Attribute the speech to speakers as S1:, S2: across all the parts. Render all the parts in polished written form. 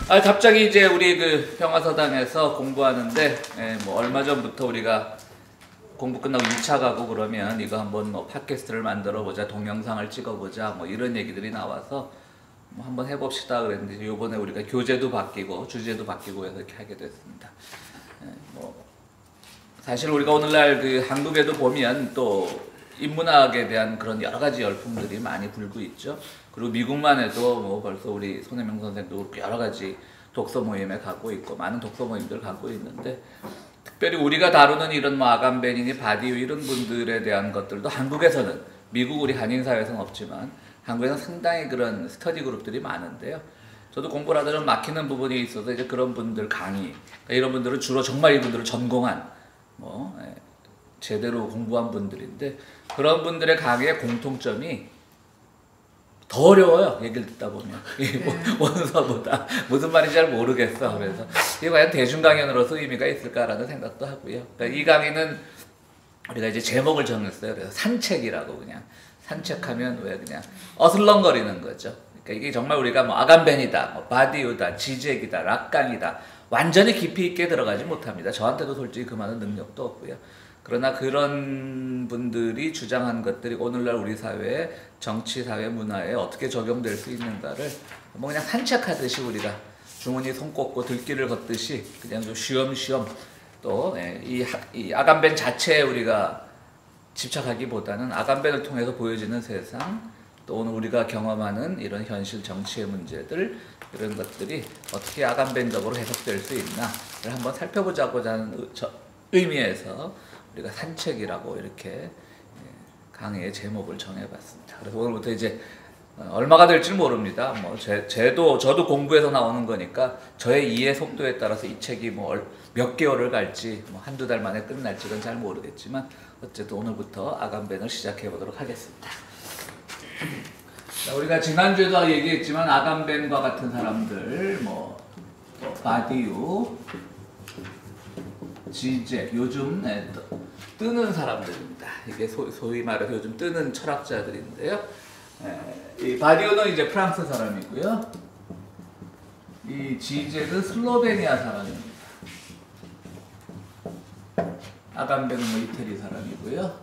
S1: 갑자기 이제 우리 그 평화서당에서 공부하는데, 뭐 얼마 전부터 우리가 공부 끝나고 2차 가고 그러면 이거 한번 뭐 팟캐스트를 만들어 보자, 동영상을 찍어 보자, 뭐 이런 얘기들이 나와서 뭐 한번 해봅시다 그랬는데, 요번에 우리가 교재도 바뀌고 주제도 바뀌고 해서 이렇게 하게 됐습니다. 뭐 사실 우리가 오늘날 그 한국에도 보면 또 인문학에 대한 그런 여러 가지 열풍들이 많이 불고 있죠. 그리고 미국만 해도 뭐 벌써 우리 손혜명 선생도 여러 가지 독서 모임에 가고 있고 많은 독서 모임들 가고 있는데, 특별히 우리가 다루는 이런 뭐 아간벤이니 바디우 이런 분들에 대한 것들도 한국에서는, 미국 우리 한인 사회에서는 없지만 한국에서는 상당히 그런 스터디 그룹들이 많은데요. 저도 공부를 하다 좀 막히는 부분이 있어서 이제 그런 분들 강의, 그러니까 이런 분들은 주로 정말 이분들을 전공한 제대로 공부한 분들인데, 그런 분들의 강의의 공통점이 더 어려워요. 얘기를 듣다 보면. 원서보다 무슨 말인지 잘 모르겠어. 그래서 이게 과연 대중 강연으로서 의미가 있을까라는 생각도 하고요. 그러니까 이 강의는 우리가 이제 제목을 정했어요. 그래서 산책이라고, 그냥 산책하면 왜 그냥 어슬렁거리는 거죠. 그러니까 이게 정말 우리가 뭐 아간벤이다, 뭐 바디우다, 지젝이다, 락강이다 완전히 깊이 있게 들어가지 못합니다. 저한테도 솔직히 그만한 능력도 없고요. 그러나 그런 분들이 주장한 것들이 오늘날 우리 사회, 정치, 사회, 문화에 어떻게 적용될 수 있는가를 뭐 그냥 산책하듯이 우리가 주머니 손 꽂고 들길을 걷듯이 그냥 좀 쉬엄쉬엄, 또 이 아간벤 자체에 우리가 집착하기보다는 아간벤을 통해서 보여지는 세상, 또 오늘 우리가 경험하는 이런 현실 정치의 문제들, 이런 것들이 어떻게 아간벤적으로 해석될 수 있나를 한번 살펴보자고자 하는 의미에서 우리가 산책이라고 이렇게 강의의 제목을 정해봤습니다. 그래서 오늘부터 이제 얼마가 될지는 모릅니다. 뭐 저도 공부에서 나오는 거니까 저의 이해 속도에 따라서 이 책이 뭐 몇 개월을 갈지, 뭐 한두 달 만에 끝날지 는 잘 모르겠지만, 어쨌든 오늘부터 아간벤을 시작해 보도록 하겠습니다. 자, 우리가 지난주에도 얘기했지만 아간벤과 같은 사람들, 뭐 바디우, 지젝, 요즘 뜨는 사람들입니다. 이게 소위 말해서 요즘 뜨는 철학자들인데요. 이 바디우는 이제 프랑스 사람이고요. 이 지젝은 슬로베니아 사람입니다. 아간벤은 뭐 이태리 사람이고요.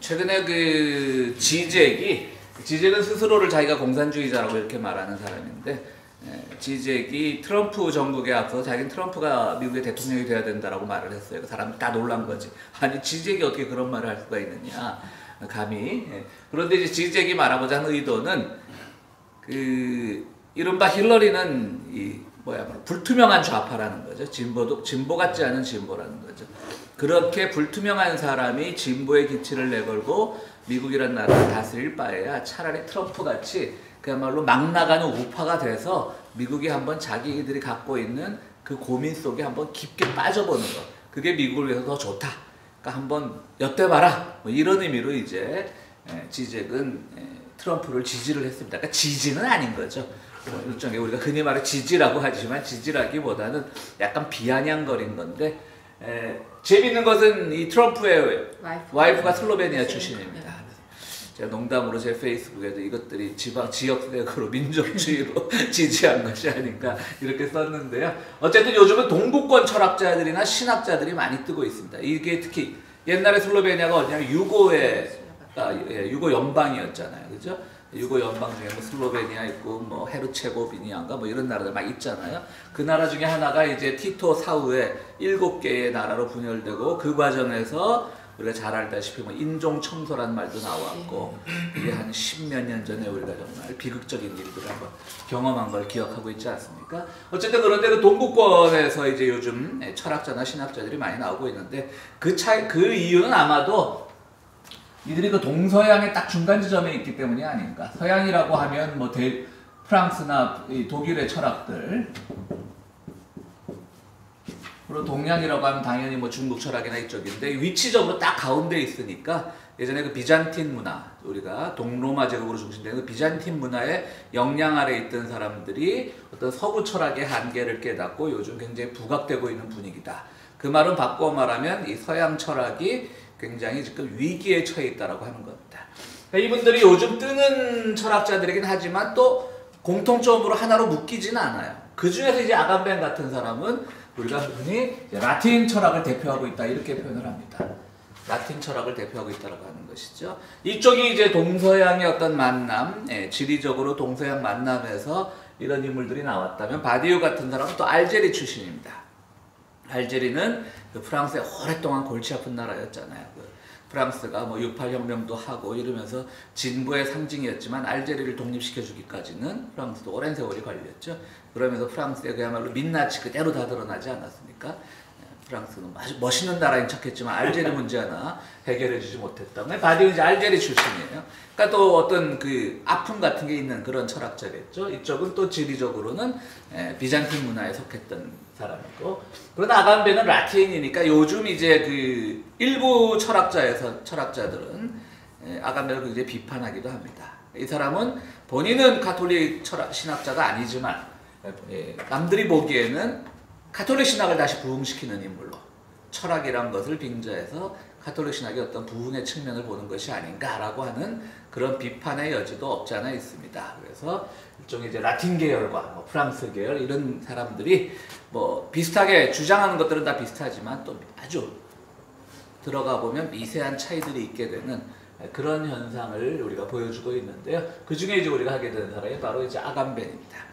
S1: 최근에 그 지젝은 스스로를 자기가 공산주의자라고 이렇게 말하는 사람인데, 지젝이 트럼프 정국에 앞서 자기는 트럼프가 미국의 대통령이 돼야 된다라고 말을 했어요. 그 사람들 다 놀란 거지. 아니 지젝이 어떻게 그런 말을 할 수가 있느냐, 감히. 그런데 이제 지젝이 말하고자 하는 의도는 그 이른바 힐러리는 불투명한 좌파라는 거죠. 진보 같지 않은 진보라는 거죠. 그렇게 불투명한 사람이 진보의 기치를 내걸고 미국이란 나라를 다스릴 바에야 차라리 트럼프같이 그야말로 막 나가는 우파가 돼서 미국이 한번 자기들이 갖고 있는 그 고민 속에 한번 깊게 빠져보는 것, 그게 미국을 위해서 더 좋다. 그러니까 한번 엿대봐라. 뭐 이런 의미로 이제 지젝은 트럼프를 지지를 했습니다. 그러니까 지지는 아닌 거죠. 일종의 우리가 흔히 말해 지지라고 하지만 지지라기보다는 약간 비아냥거린 건데, 재밌는 것은 이 트럼프의 와이프가 슬로베니아 출신입니다. 제가 농담으로 제 페이스북에도 이것들이 지역색으로 민족주의로 지지한 것이 아닌가 이렇게 썼는데요. 어쨌든 요즘은 동구권 철학자들이나 신학자들이 많이 뜨고 있습니다. 이게 특히 옛날에 슬로베니아가 어디냐면 유고 연방이었잖아요. 그죠? 유고 연방 중에 뭐 슬로베니아 있고 뭐 헤르체고비니아인가 뭐 이런 나라들 막 있잖아요. 그 나라 중에 하나가 이제 티토 사후에 7개의 나라로 분열되고, 그 과정에서 우리가 잘 알다시피 뭐 인종 청소라는 말도 나왔고, 이게 한 10몇 년 전에 우리가 정말 비극적인 일들을 한번 경험한 걸 기억하고 있지 않습니까? 어쨌든 그런데 그 동구권에서 이제 요즘 철학자나 신학자들이 많이 나오고 있는데, 그 이유는 아마도 이들이 그 동서양의 딱 중간 지점에 있기 때문이 아닌가. 서양이라고 하면 뭐 프랑스나 독일의 철학들, 그리고 동양이라고 하면 당연히 뭐 중국 철학이나 이쪽인데, 위치적으로 딱 가운데 있으니까 예전에 그 비잔틴 문화, 우리가 동로마 제국으로 중심되는 그 비잔틴 문화의 영향 아래 있던 사람들이 어떤 서구 철학의 한계를 깨닫고 요즘 굉장히 부각되고 있는 분위기다. 그 말은 바꿔 말하면 이 서양 철학이 굉장히 지금 위기에 처해 있다라고 하는 겁니다. 그러니까 이분들이 요즘 뜨는 철학자들이긴 하지만 또 공통점으로 하나로 묶이지는 않아요. 그 중에서 이제 아간벤 같은 사람은 우리가 흔히 라틴 철학을 대표하고 있다 이렇게 표현을 합니다. 라틴 철학을 대표하고 있다라고 하는 것이죠. 이쪽이 이제 동서양의 어떤 만남, 지리적으로 동서양 만남에서 이런 인물들이 나왔다면 바디우 같은 사람은 또 알제리 출신입니다. 알제리는 그 프랑스의 오랫동안 골치 아픈 나라였잖아요. 그 프랑스가 뭐 68혁명도 하고 이러면서 진보의 상징이었지만 알제리를 독립시켜주기까지는 프랑스도 오랜 세월이 걸렸죠. 그러면서 프랑스의 그야말로 민낯이 그대로 다 드러나지 않았습니까? 프랑스는 아주 멋있는 나라인 척했지만 알제리 문제 하나 해결해주지 못했다. 바디우 이제 알제리 출신이에요. 그러니까 또 어떤 그 아픔 같은 게 있는 그런 철학자겠죠. 이쪽은 또 지리적으로는 비잔틴 문화에 속했던 사람이고, 그러나 아간베는 라틴이니까 요즘 이제 그 일부 철학자들은 아간베를 굉장히 비판하기도 합니다. 이 사람은 본인은 가톨릭 신학자가 아니지만 남들이 보기에는 가톨릭 신학을 다시 부흥시키는 인물로 철학이란 것을 빙자해서 가톨릭 신학의 어떤 부흥의 측면을 보는 것이 아닌가라고 하는 그런 비판의 여지도 없지 않아 있습니다. 그래서 일종의 이제 라틴 계열과 뭐 프랑스 계열 이런 사람들이 뭐 비슷하게 주장하는 것들은 다 비슷하지만 또 아주 들어가 보면 미세한 차이들이 있게 되는 그런 현상을 우리가 보여주고 있는데요. 그 중에 이제 우리가 하게 되는 사람이 바로 이제 아간벤입니다.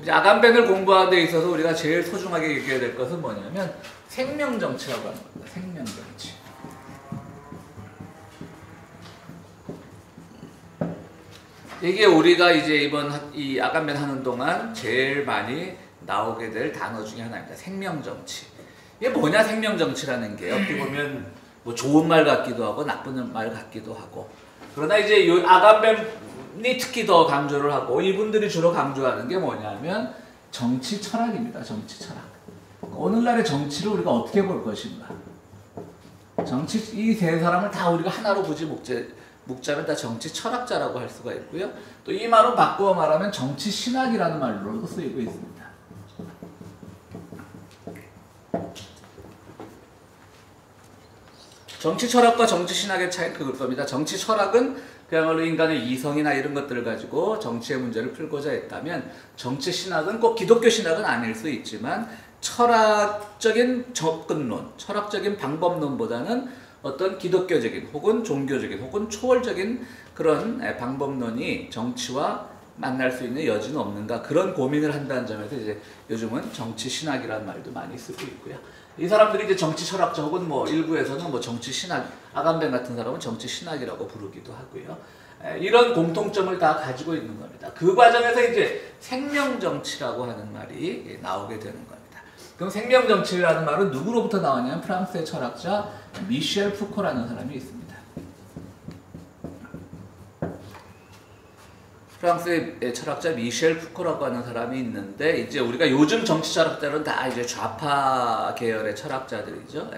S1: 아간벤을 공부하는 데 있어서 우리가 제일 소중하게 얘기해야 될 것은 뭐냐면 생명정치라고 하는 겁니다. 생명정치. 이게 우리가 이제 이번 이 아간벤 하는 동안 제일 많이 나오게 될 단어 중에 하나입니다. 생명정치. 이게 뭐냐 생명정치라는 게 어떻게 보면 뭐 좋은 말 같기도 하고 나쁜 말 같기도 하고, 그러나 이제 요 아간벤이 특히 더 강조를 하고 이분들이 주로 강조하는 게 뭐냐면 정치 철학입니다. 정치 철학. 오늘날의 정치를 우리가 어떻게 볼 것인가. 정치 이 세 사람을 다 우리가 하나로 굳이 묵자면 다 정치 철학자라고 할 수가 있고요. 또 이 말은 바꾸어 말하면 정치 신학이라는 말로도 쓰이고 있습니다. 정치 철학과 정치 신학의 차이는 그걸 겁니다. 정치 철학은 그야말로 인간의 이성이나 이런 것들을 가지고 정치의 문제를 풀고자 했다면, 정치 신학은 꼭 기독교 신학은 아닐 수 있지만 철학적인 접근론, 철학적인 방법론보다는 어떤 기독교적인 혹은 종교적인 혹은 초월적인 그런 방법론이 정치와 만날 수 있는 여지는 없는가, 그런 고민을 한다는 점에서 이제 요즘은 정치 신학이라는 말도 많이 쓰고 있고요. 이 사람들이 이제 정치 철학자 혹은 뭐 일부에서는 뭐 정치 신학, 아간벤 같은 사람은 정치 신학이라고 부르기도 하고요. 이런 공통점을 다 가지고 있는 겁니다. 그 과정에서 이제 생명정치라고 하는 말이 나오게 되는 겁니다. 그럼 생명정치라는 말은 누구로부터 나왔냐면 프랑스의 철학자 미셸 푸코라는 사람이 있습니다. 프랑스의 철학자 미셸 푸코라고 하는 사람이 있는데, 이제 우리가 요즘 정치 철학자들은 다 이제 좌파 계열의 철학자들이죠.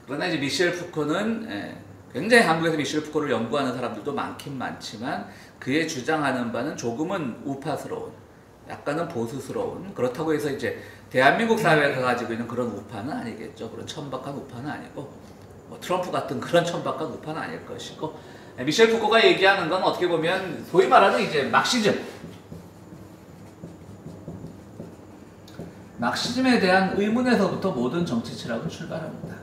S1: 그러나 이제 미셸 푸코는 굉장히 한국에서 미셸 푸코를 연구하는 사람들도 많긴 많지만 그의 주장하는 바는 조금은 우파스러운, 약간은 보수스러운, 그렇다고 해서 이제 대한민국 사회가 가지고 있는 그런 우파는 아니겠죠. 그런 천박한 우파는 아니고 뭐 트럼프 같은 그런 천박한 우파는 아닐 것이고, 미셸 푸코가 얘기하는 건 어떻게 보면 소위 말하는 이제 막시즘에 대한 의문에서부터 모든 정치 철학은 출발합니다.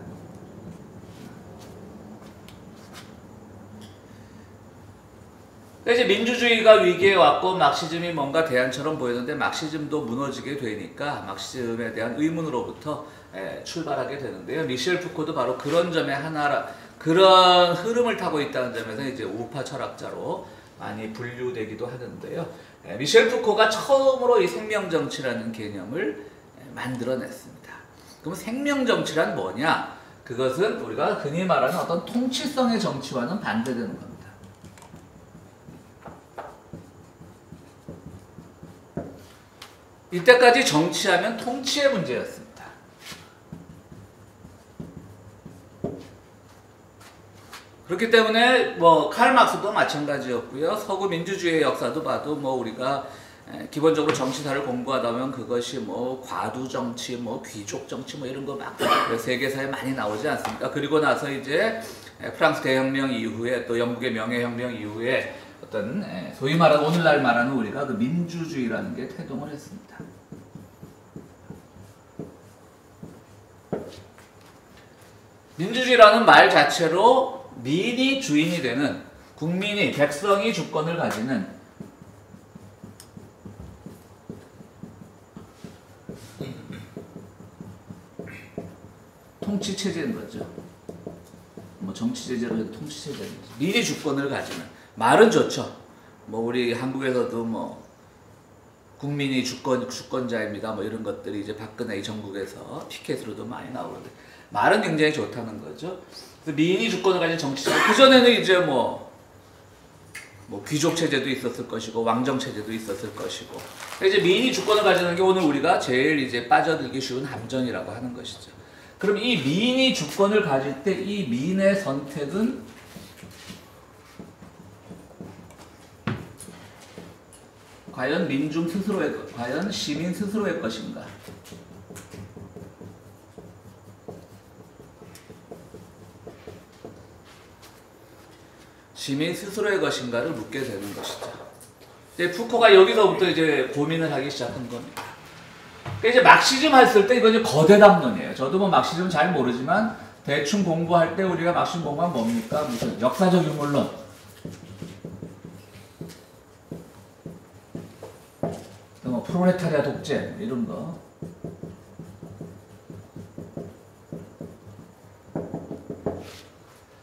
S1: 이제 민주주의가 위기에 왔고 막시즘이 뭔가 대안처럼 보였는데 막시즘도 무너지게 되니까 막시즘에 대한 의문으로부터 출발하게 되는데요. 미셸 푸코도 바로 그런 점에 그런 흐름을 타고 있다는 점에서 이제 우파 철학자로 많이 분류되기도 하는데요. 미셸 푸코가 처음으로 이 생명정치라는 개념을 만들어냈습니다. 그럼 생명정치란 뭐냐? 그것은 우리가 흔히 말하는 어떤 통치성의 정치와는 반대되는 겁니다. 이때까지 정치하면 통치의 문제였습니다. 그렇기 때문에 뭐 칼 막스도 마찬가지였고요. 서구 민주주의의 역사도 봐도 뭐 우리가 기본적으로 정치사를 공부하다 보면 그것이 뭐 과두 정치, 뭐 귀족 정치 뭐 이런 거 막 세계사에 많이 나오지 않습니까? 그리고 나서 이제 프랑스 대혁명 이후에 또 영국의 명예혁명 이후에 어떤 소위 말하는 오늘날 말하는 우리가 그 민주주의라는 게 태동을 했습니다. 민주주의라는 말 자체로 민이 주인이 되는, 국민이, 백성이 주권을 가지는 통치체제인 거죠. 뭐 정치체제로 해도 통치체제인 거죠. 민이 주권을 가지는. 말은 좋죠. 뭐 우리 한국에서도 뭐 국민이 주권자입니다. 뭐 이런 것들이 이제 박근혜 정국에서 피켓으로도 많이 나오는데 말은 굉장히 좋다는 거죠. 그래서 민이 주권을 가진 정치체제. 그 전에는 이제 뭐 귀족 체제도 있었을 것이고 왕정 체제도 있었을 것이고. 이제 민이 주권을 가지는 게 오늘 우리가 제일 이제 빠져들기 쉬운 함정이라고 하는 것이죠. 그럼 이 민이 주권을 가질 때 이 민의 선택은 과연 민중 스스로의, 과연 시민 스스로의 것인가? 시민 스스로의 것인가를 묻게 되는 것이죠. 이제 푸코가 여기서부터 이제 고민을 하기 시작한 겁니다. 그러니까 이제 막시즘 했을 때 이건 이제 거대 담론이에요. 저도 뭐 막시즘 잘 모르지만 대충 공부할 때 우리가 막시즘 공부하면 뭡니까? 무슨 역사적 유물론, 뭐 프롤레타리아 독재 이런 거.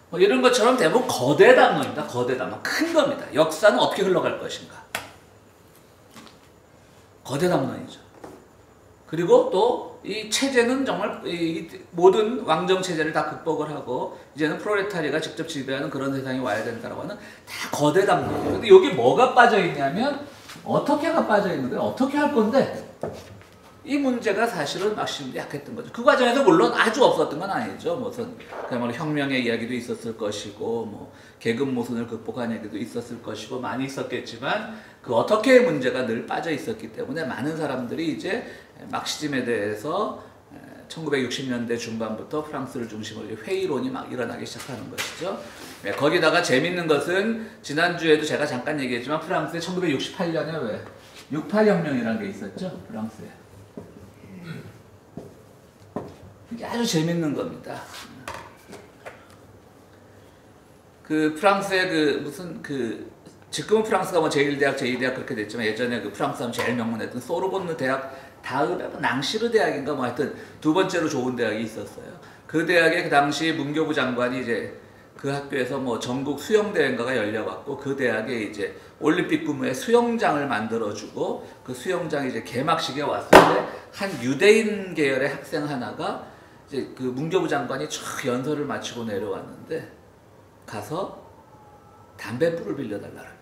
S1: 뭐 이런 것처럼 대부분 거대 담론입니다. 거대 담론. 큰 겁니다. 역사는 어떻게 흘러갈 것인가. 거대 담론이죠. 그리고 또 이 체제는 정말 이 모든 왕정 체제를 다 극복을 하고 이제는 프롤레타리아가 직접 지배하는 그런 세상이 와야 된다라고 하는 다 거대 담론이에요. 근데 여기 뭐가 빠져 있냐면 어떻게가 빠져 있는데 어떻게 할 건데 이 문제가 사실은 막시즘도 약했던 거죠. 그 과정에서 물론 아주 없었던 건 아니죠. 무슨 그야말로 혁명의 이야기도 있었을 것이고 뭐 계급 모순을 극복한 얘기도 있었을 것이고 많이 있었겠지만 그 어떻게의 문제가 늘 빠져 있었기 때문에 많은 사람들이 이제 막시즘에 대해서 1960년대 중반부터 프랑스를 중심으로 회의론이 막 일어나기 시작하는 것이죠. 거기다가 재밌는 것은 지난주에도 제가 잠깐 얘기했지만 프랑스에 1968년에 왜 68혁명이라는 게 있었죠. 프랑스에. 이게 아주 재밌는 겁니다. 그 프랑스의 그 무슨 지금은 프랑스가 뭐 제1대학, 제2대학 그렇게 됐지만 예전에 그 프랑스 하면 제일 명문했던 소르본느 대학 다음에 낭시르 대학인가 뭐 하여튼 두 번째로 좋은 대학이 있었어요. 그 대학에 그 당시 문교부 장관이 이제 그 학교에서 뭐 전국 수영대회인가가 열려갖고 그 대학에 이제 올림픽 규모의 수영장을 만들어주고 그 수영장이 이제 개막식에 왔을 때 한 유대인 계열의 학생 하나가 이제 그 문교부 장관이 쫙 연설을 마치고 내려왔는데 가서 담뱃불을 빌려달라 합니다.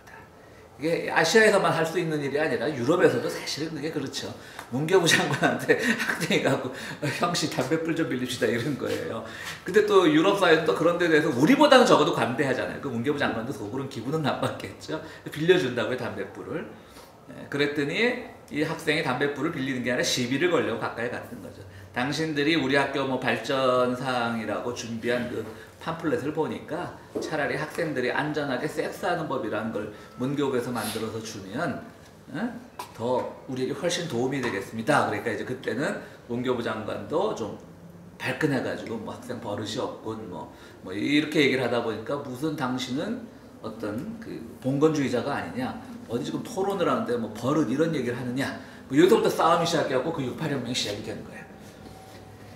S1: 이게 아시아에서만 할 수 있는 일이 아니라 유럽에서도 사실은 그게 그렇죠. 문교부 장관한테 학생이 가고 형씨 담뱃불 좀 빌립시다 이런 거예요. 근데 또 유럽 사회는 또 그런 데 대해서 우리보다는 적어도 관대하잖아요. 그 문교부 장관도 속으로는 기분은 나빴겠죠. 빌려준다고요 담뱃불을. 그랬더니 이 학생이 담뱃불을 빌리는 게 아니라 시비를 걸려고 가까이 갔던 거죠. 당신들이 우리 학교 뭐 발전사항이라고 준비한 그 팜플렛을 보니까 차라리 학생들이 안전하게 섹스하는 법이라는 걸 문교부에서 만들어서 주면 더 우리에게 훨씬 도움이 되겠습니다. 그러니까 이제 그때는 문교부 장관도 좀 발끈해가지고 뭐 학생 버릇이 없군 뭐 이렇게 얘기를 하다 보니까 무슨 당신은 어떤 그 봉건주의자가 아니냐, 어디 지금 토론을 하는데 뭐 버릇 이런 얘기를 하느냐, 뭐 여기서부터 싸움이 시작해갖고 그 68혁명이 시작이 된 거예요.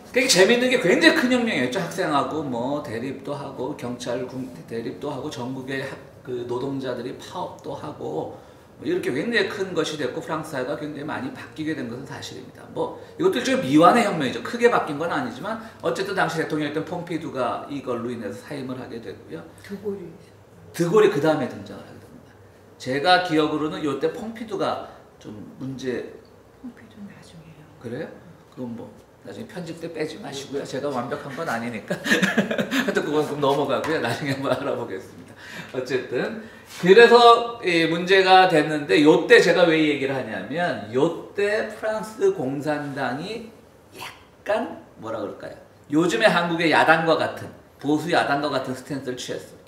S1: 그게 재밌는 게 굉장히 큰 혁명이었죠. 학생하고 뭐 대립도 하고 경찰 대립도 하고 전국의 그 노동자들이 파업도 하고 뭐 이렇게 굉장히 큰 것이 됐고 프랑스 사회가 굉장히 많이 바뀌게 된 것은 사실입니다. 뭐 이것도 일종의 미완의 혁명이죠. 크게 바뀐 건 아니지만 어쨌든 당시 대통령이었던 퐁피두가 이걸로 인해서 사임을 하게 되고요. 드골이 그 다음에 등장을 하게 됩니다. 제가 기억으로는 이때 퐁피두가 좀 문제.
S2: 퐁피두 나중에요.
S1: 그래요? 그건 뭐 나중에 편집 때 빼지 마시고요. 제가 완벽한 건 아니니까. 하여튼 그건 좀 넘어가고요. 나중에 한번 알아보겠습니다. 어쨌든 그래서 이 문제가 됐는데 요때 제가 왜 이 얘기를 하냐면 요때 프랑스 공산당이 약간 뭐라 그럴까요? 요즘의 한국의 야당과 같은 보수 야당과 같은 스탠스를 취했습니다.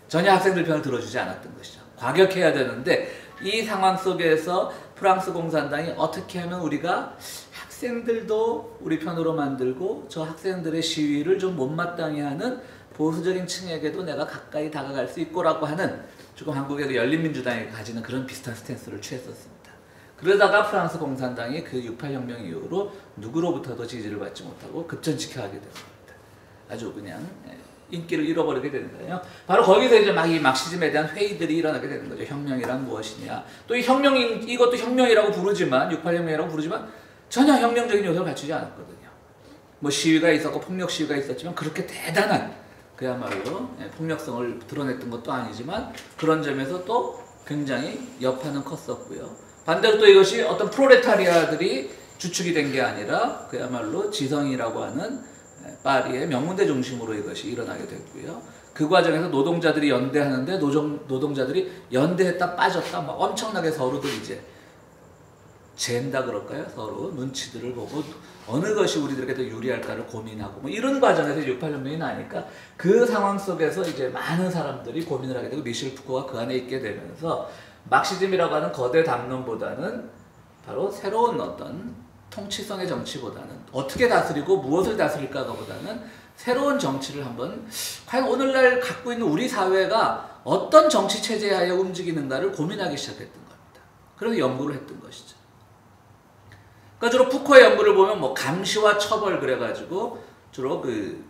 S1: 전혀 학생들 편을 들어주지 않았던 것이죠. 과격해야 되는데 이 상황 속에서 프랑스 공산당이 어떻게 하면 우리가 학생들도 우리 편으로 만들고 저 학생들의 시위를 좀 못마땅해 하는 보수적인 층에게도 내가 가까이 다가갈 수 있고라고 하는 조금 한국의 열린민주당이 가지는 그런 비슷한 스탠스를 취했었습니다. 그러다가 프랑스 공산당이 그 68혁명 이후로 누구로부터도 지지를 받지 못하고 급전직하게 된 겁니다. 아주 그냥 인기를 잃어버리게 되는 거예요. 바로 거기서 이제 막 이 막시즘에 대한 회의들이 일어나게 되는 거죠. 혁명이란 무엇이냐. 또 이 이것도 혁명이라고 부르지만 68혁명이라고 부르지만 전혀 혁명적인 요소를 갖추지 않았거든요. 뭐 시위가 있었고 폭력 시위가 있었지만 그렇게 대단한 그야말로 폭력성을 드러냈던 것도 아니지만 그런 점에서 또 굉장히 여파는 컸었고요. 반대로 또 이것이 어떤 프롤레타리아들이 주축이 된 게 아니라 그야말로 지성이라고 하는 파리의 명문대 중심으로 이것이 일어나게 됐고요. 그 과정에서 노동자들이 연대하는데 노동자들이 연대했다 빠졌다 막 엄청나게 서로들 이제 잰다 그럴까요? 서로 눈치들을 보고 어느 것이 우리들에게 더 유리할까를 고민하고 뭐 이런 과정에서 68혁명이 나니까 그 상황 속에서 이제 많은 사람들이 고민을 하게 되고 미셸 푸코가 그 안에 있게 되면서 막시즘이라고 하는 거대 담론보다는 바로 새로운 어떤 통치성의 정치보다는 어떻게 다스리고 무엇을 다스릴까가 보다는 새로운 정치를 한번 과연 오늘날 갖고 있는 우리 사회가 어떤 정치 체제 하에 움직이는가를 고민하기 시작했던 겁니다. 그래서 연구를 했던 것이죠. 그러니까 주로 푸코의 연구를 보면 뭐 감시와 처벌 그래가지고 주로 그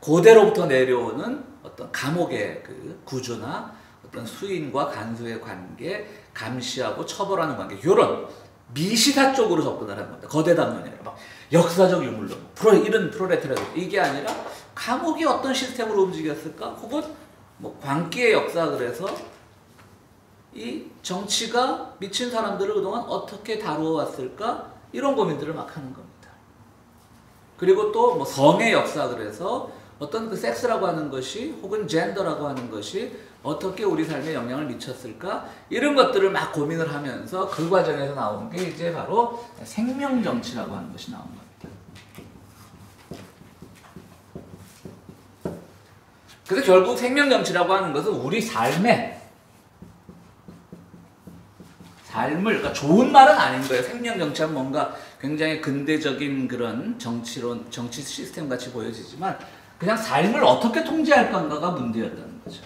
S1: 고대로부터 내려오는 어떤 감옥의 그 구조나 어떤 수인과 간수의 관계, 감시하고 처벌하는 관계 이런 미시사 쪽으로 접근을 하는 겁니다. 거대 담론이 아니라 막 역사적 유물론, 이런 프로레타리아 이게 아니라 감옥이 어떤 시스템으로 움직였을까? 혹은 뭐 광기의 역사 그래서 이 정치가 미친 사람들을 그동안 어떻게 다루어왔을까? 이런 고민들을 막 하는 겁니다. 그리고 또 뭐 성의 역사 그래서 어떤 그 섹스라고 하는 것이 혹은 젠더라고 하는 것이 어떻게 우리 삶에 영향을 미쳤을까? 이런 것들을 막 고민을 하면서 그 과정에서 나온 게 이제 바로 생명정치라고 하는 것이 나온 겁니다. 그래서 결국 생명정치라고 하는 것은 우리 삶을, 그러니까 좋은 말은 아닌 거예요. 생명정치는 뭔가 굉장히 근대적인 그런 정치론, 정치 시스템 같이 보여지지만 그냥 삶을 어떻게 통제할 건가가 문제였다는 거죠.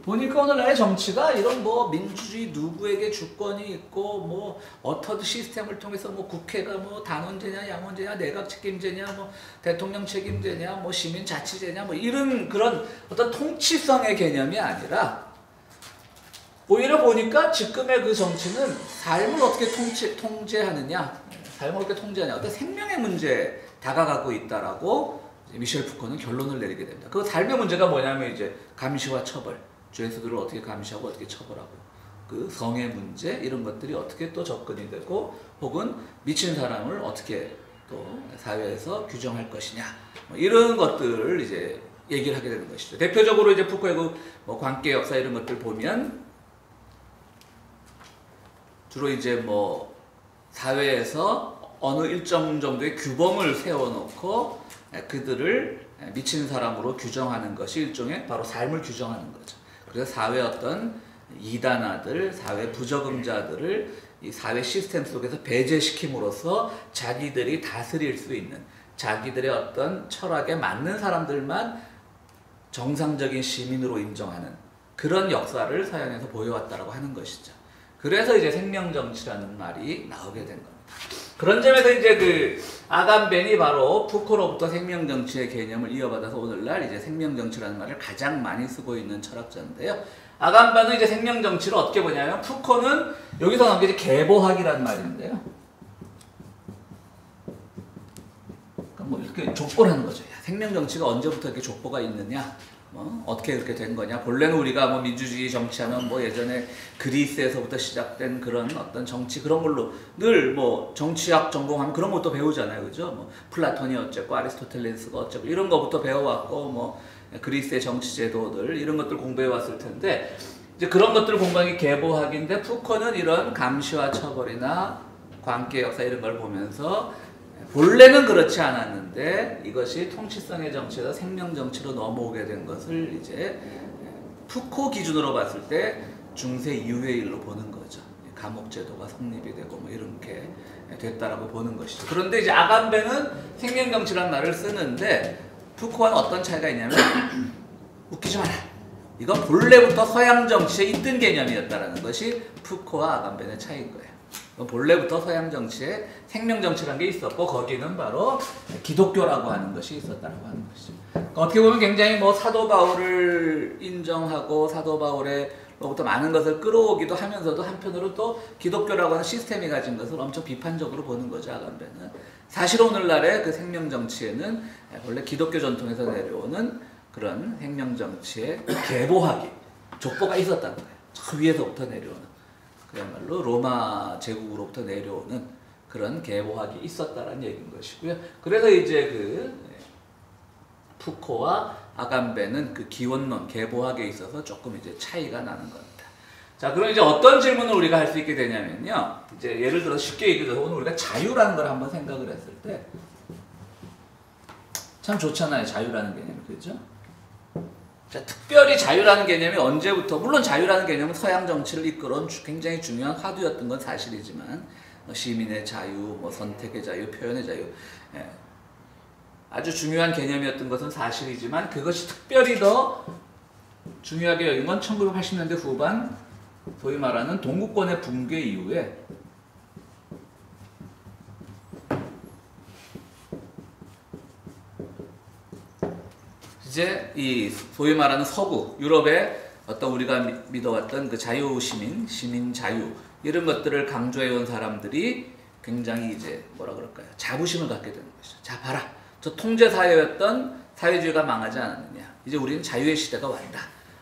S1: 보니까 오늘날의 정치가 이런 뭐 민주주의 누구에게 주권이 있고 뭐 어떤 시스템을 통해서 뭐 국회가 뭐 단원제냐 양원제냐 내각 책임제냐 뭐 대통령 책임제냐 뭐 시민 자치제냐 뭐 이런 그런 어떤 통치성의 개념이 아니라 오히려 보니까 지금의 그 정치는 삶을 어떻게 통제하느냐, 삶을 어떻게 통제하냐, 어떤 생명의 문제에 다가가고 있다라고 미셸 푸코는 결론을 내리게 됩니다. 그 삶의 문제가 뭐냐면 이제 감시와 처벌, 죄수들을 어떻게 감시하고 어떻게 처벌하고, 그 성의 문제 이런 것들이 어떻게 또 접근이 되고, 혹은 미친 사람을 어떻게 또 사회에서 규정할 것이냐, 뭐 이런 것들을 이제 얘기를 하게 되는 것이죠. 대표적으로 이제 푸코의 그 뭐 관계 역사 이런 것들 보면. 주로 이제 뭐 사회에서 어느 일정 정도의 규범을 세워놓고 그들을 미친 사람으로 규정하는 것이 일종의 바로 삶을 규정하는 거죠. 그래서 사회 어떤 이단아들, 사회 부적응자들을 이 사회 시스템 속에서 배제시킴으로써 자기들이 다스릴 수 있는 자기들의 어떤 철학에 맞는 사람들만 정상적인 시민으로 인정하는 그런 역사를 서양에서 보여왔다라고 하는 것이죠. 그래서 이제 생명정치라는 말이 나오게 된 겁니다. 그런 점에서 이제 그 아감벤이 바로 푸코로부터 생명정치의 개념을 이어받아서 오늘날 이제 생명정치라는 말을 가장 많이 쓰고 있는 철학자인데요. 아감벤은 이제 생명정치를 어떻게 보냐면 푸코는 여기서 나온 게 이제 계보학이라는 말인데요. 그러니까 뭐 이렇게 족보를 하는 거죠. 야, 생명정치가 언제부터 이렇게 족보가 있느냐? 어떻게 그렇게 된 거냐? 본래는 우리가 뭐 민주주의 정치하면 뭐 예전에 그리스에서부터 시작된 그런 어떤 정치 그런 걸로 늘 뭐 정치학 전공하면 그런 것도 배우잖아요, 그죠? 뭐 플라톤이 어쨌고 아리스토텔레스가 어쨌고 이런 거부터 배워왔고 뭐 그리스의 정치 제도들 이런 것들 공부해 왔을 텐데 이제 그런 것들을 공부하는 게 계보학인데 푸코는 이런 감시와 처벌이나 관계 역사 이런 걸 보면서 본래는 그렇지 않았는데. 있었는데 이것이 통치성의 정치에서 생명 정치로 넘어오게 된 것을 이제 푸코 기준으로 봤을 때 중세 이후의 일로 보는 거죠. 감옥 제도가 성립이 되고 뭐 이렇게 됐다라고 보는 것이죠. 그런데 이제 아간베는 생명 정치라는 말을 쓰는데 푸코와는 어떤 차이가 있냐면 웃기지 마라. 이건 본래부터 서양 정치에 있던 개념이었다라는 것이 푸코와 아간베의 차이인 거예요. 본래부터 서양 정치에 생명 정치라는 게 있었고 거기는 바로 기독교라고 하는 것이 있었다라고 하는 것이죠. 어떻게 보면 굉장히 뭐 사도 바울을 인정하고 사도 바울로부터 많은 것을 끌어오기도 하면서도 한편으로 또 기독교라고 하는 시스템이 가진 것을 엄청 비판적으로 보는 거죠. 아간베는 사실 오늘날의 그 생명 정치에는 원래 기독교 전통에서 내려오는 그런 생명 정치의 계보학이 족보가 있었다는 거예요. 저 위에서부터 내려오는 그야말로 로마 제국으로부터 내려오는 그런 계보학이 있었다라는 얘기인 것이고요. 그래서 이제 그 푸코와 아간베는 그 기원론, 계보학에 있어서 조금 이제 차이가 나는 겁니다. 자, 그럼 이제 어떤 질문을 우리가 할 수 있게 되냐면요. 이제 예를 들어 쉽게 얘기해서 오늘 우리가 자유라는 걸 한번 생각을 했을 때 참 좋잖아요. 자유라는 개념이. 그죠? 자, 특별히 자유라는 개념이 언제부터, 물론 자유라는 개념은 서양 정치를 이끌어온 굉장히 중요한 화두였던 건 사실이지만 시민의 자유, 뭐 선택의 자유, 표현의 자유, 아주 중요한 개념이었던 것은 사실이지만 그것이 특별히 더 중요하게 여긴 건 1980년대 후반 소위 말하는 동구권의 붕괴 이후에 이제 이 소위 말하는 서구 유럽의 어떤 우리가 믿어왔던 그 자유시민, 시민 자유 이런 것들을 강조해온 사람들이 굉장히 이제 뭐라 그럴까요? 자부심을 갖게 되는 것이죠. 자 봐라, 저 통제 사회였던 사회주의가 망하지 않았느냐. 이제 우리는 자유의 시대가 왔다.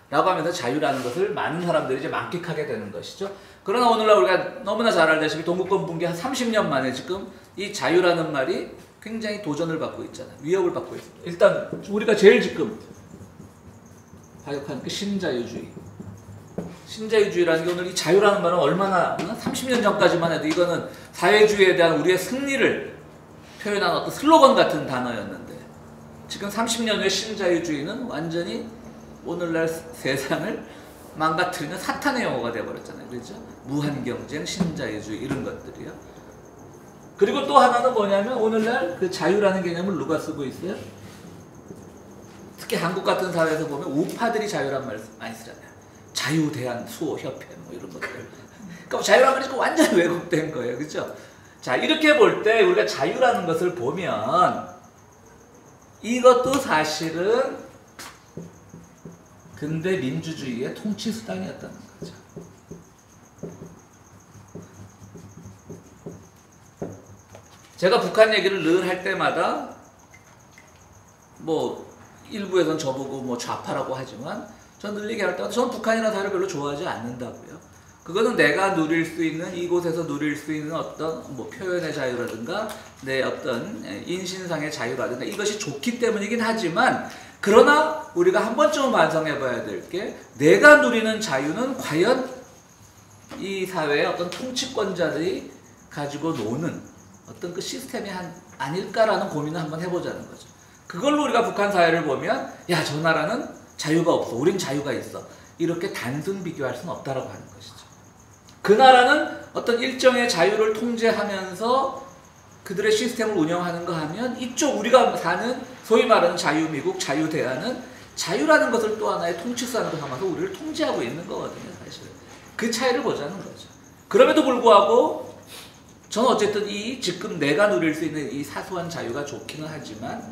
S1: 라고 하면서 자유라는 것을 많은 사람들이 이제 만끽하게 되는 것이죠. 그러나 오늘날 우리가 너무나 잘 알다시피 동구권 붕괴 한 30년 만에 지금 이 자유라는 말이 굉장히 도전을 받고 있잖아요. 위협을 받고 있습니다. 일단 우리가 제일 지금 파격하는 게 신자유주의. 신자유주의라는 게 오늘 이 자유라는 말은 얼마나 30년 전까지만 해도 이거는 사회주의에 대한 우리의 승리를 표현한 어떤 슬로건 같은 단어였는데 지금 30년 후에 신자유주의는 완전히 오늘날 세상을 망가뜨리는 사탄의 용어가 되어버렸잖아요. 그렇죠? 무한경쟁, 신자유주의 이런 것들이요. 그리고 또 하나는 뭐냐면 오늘날 그 자유라는 개념을 누가 쓰고 있어요? 특히 한국 같은 사회에서 보면 우파들이 자유란 말을 많이 쓰잖아요. 자유대한수호협회 뭐 이런 것들. 그러니까 자유란 말이 완전히 왜곡된 거예요. 그렇죠? 자, 이렇게 볼 때 우리가 자유라는 것을 보면 이것도 사실은 근대 민주주의의 통치 수단이었다는 거죠. 제가 북한 얘기를 늘 할 때마다 뭐 일부에선 저보고 뭐 좌파라고 하지만 전 늘 얘기할 때마다 저는 북한이라는 사회를 별로 좋아하지 않는다고요. 그거는 내가 누릴 수 있는 이곳에서 누릴 수 있는 어떤 뭐 표현의 자유라든가 내 어떤 인신상의 자유라든가 이것이 좋기 때문이긴 하지만 그러나 우리가 한 번쯤은 반성해 봐야 될 게 내가 누리는 자유는 과연 이 사회의 어떤 통치권자들이 가지고 노는 어떤 그 시스템이 아닐까라는 고민을 한번 해보자는 거죠. 그걸로 우리가 북한 사회를 보면 야, 저 나라는 자유가 없어. 우린 자유가 있어. 이렇게 단순 비교할 수는 없다라고 하는 것이죠. 그 나라는 어떤 일정의 자유를 통제하면서 그들의 시스템을 운영하는가 하면 이쪽 우리가 사는 소위 말하는 자유미국, 자유대한은 자유라는 것을 또 하나의 통치수단으로 삼아서 우리를 통제하고 있는 거거든요. 사실 그 차이를 보자는 거죠. 그럼에도 불구하고 저는 어쨌든 이 지금 내가 누릴 수 있는 이 사소한 자유가 좋기는 하지만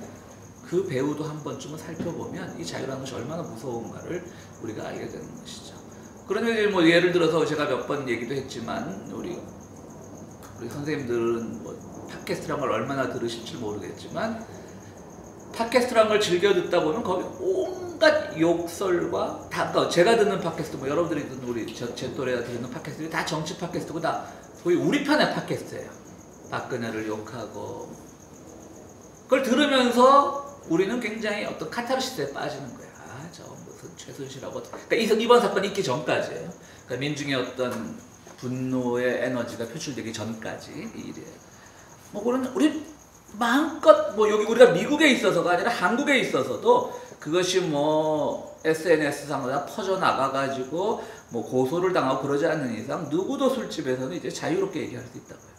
S1: 그 배후도 한 번쯤은 살펴보면 이 자유라는 것이 얼마나 무서운가를 우리가 알게 되는 것이죠. 그러니 뭐 예를 들어서 제가 몇 번 얘기도 했지만 우리 선생님들은 뭐 팟캐스트란 걸 얼마나 들으실지 모르겠지만 팟캐스트란 걸 즐겨 듣다 보면 거기 온갖 욕설과 다 그러니까 제가 듣는 팟캐스트 뭐 여러분들이 듣는 우리 제 또래가 듣는 팟캐스트들이 다 정치 팟캐스트고 다 거의 우리 편의 팟캐스트예요. 박근혜를 욕하고 그걸 들으면서 우리는 굉장히 어떤 카타르시스에 빠지는 거예요. 아, 저 무슨 최순실하고 그러니까 이번 사건이 있기 전까지예요. 그러니까 민중의 어떤 분노의 에너지가 표출되기 전까지 이 일이에요. 뭐 그런 우리 마음껏 뭐 여기 우리가 미국에 있어서가 아니라 한국에 있어서도 그것이 뭐 SNS상으로 다 퍼져나가가지고 뭐 고소를 당하고 그러지 않는 이상 누구도 술집에서는 이제 자유롭게 얘기할 수 있다고요.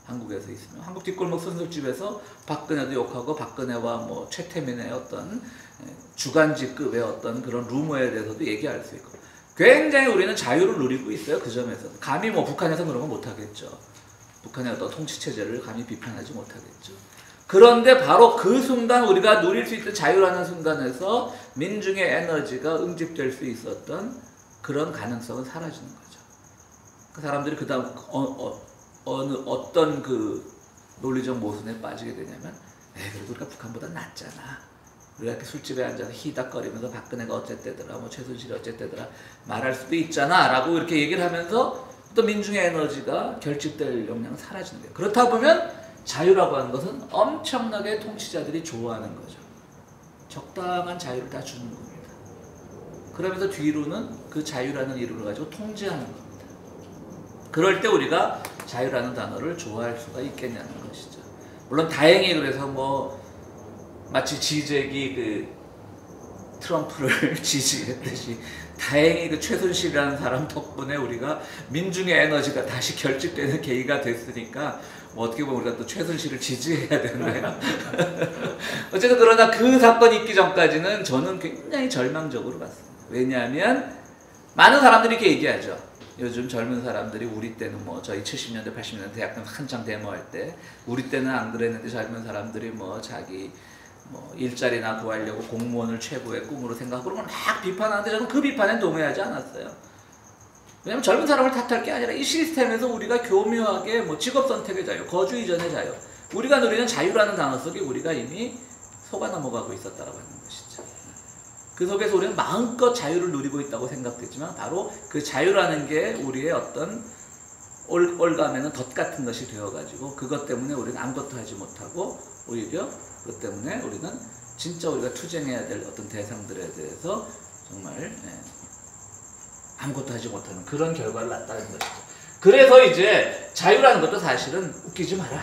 S1: 한국에서 있으면. 한국 뒷골목 선술집에서 박근혜도 욕하고 박근혜와 뭐 최태민의 어떤 주간지급의 어떤 그런 루머에 대해서도 얘기할 수 있고 굉장히 우리는 자유를 누리고 있어요. 그 점에서. 감히 뭐 북한에서 그런 건 못하겠죠. 북한의 어떤 통치체제를 감히 비판하지 못하겠죠. 그런데 바로 그 순간 우리가 누릴 수 있던 자유라는 순간에서 민중의 에너지가 응집될 수 있었던 그런 가능성은 사라지는 거죠. 그 사람들이 그 다음 어떤 그 논리적 모순에 빠지게 되냐면 그래도 우리가 북한보다 낫잖아. 우리가 이렇게 술집에 앉아서 히닥거리면서 박근혜가 어쨌대더라 뭐 최순실이 어쨌대더라 말할 수도 있잖아 라고 이렇게 얘기를 하면서 또 민중의 에너지가 결집될 역량은 사라지는 거예요. 그렇다 보면 자유라고 하는 것은 엄청나게 통치자들이 좋아하는 거죠. 적당한 자유를 다 주는 겁니다. 그러면서 뒤로는 그 자유라는 이름을 가지고 통제하는 겁니다. 그럴 때 우리가 자유라는 단어를 좋아할 수가 있겠냐는 것이죠. 물론 다행히 그래서 뭐 마치 지잭이 그 트럼프를 지지했듯이 다행히 그 최순실이라는 사람 덕분에 우리가 민중의 에너지가 다시 결집되는 계기가 됐으니까 뭐 어떻게 보면 우리가 또 최순실을 지지해야 되나요? 어쨌든 그러나 그 사건이 있기 전까지는 저는 굉장히 절망적으로 봤습니다. 왜냐하면 많은 사람들이 이렇게 얘기하죠. 요즘 젊은 사람들이 우리 때는 뭐 저희 70년대 80년대 대학생 한창 데모할 때 우리 때는 안 그랬는데 젊은 사람들이 뭐 자기 뭐 일자리나 구하려고 공무원을 최고의 꿈으로 생각하고 그런 걸 막 비판하는데 저는 그 비판에 동의하지 않았어요. 왜냐면 젊은 사람을 탓할 게 아니라 이 시스템에서 우리가 교묘하게 뭐 직업 선택의 자유, 거주 이전의 자유, 우리가 누리는 자유라는 단어 속에 우리가 이미 속아 넘어가고 있었다고 하는 것이죠. 그 속에서 우리는 마음껏 자유를 누리고 있다고 생각했지만 바로 그 자유라는 게 우리의 어떤 올가매는 덫 같은 것이 되어가지고 그것 때문에 우리는 아무것도 하지 못하고 오히려 그것 때문에 우리는 진짜 우리가 투쟁해야 될 어떤 대상들에 대해서 정말 아무것도 하지 못하는 그런 결과를 낳았다는 것이죠. 그래서 이제 자유라는 것도 사실은 웃기지 마라.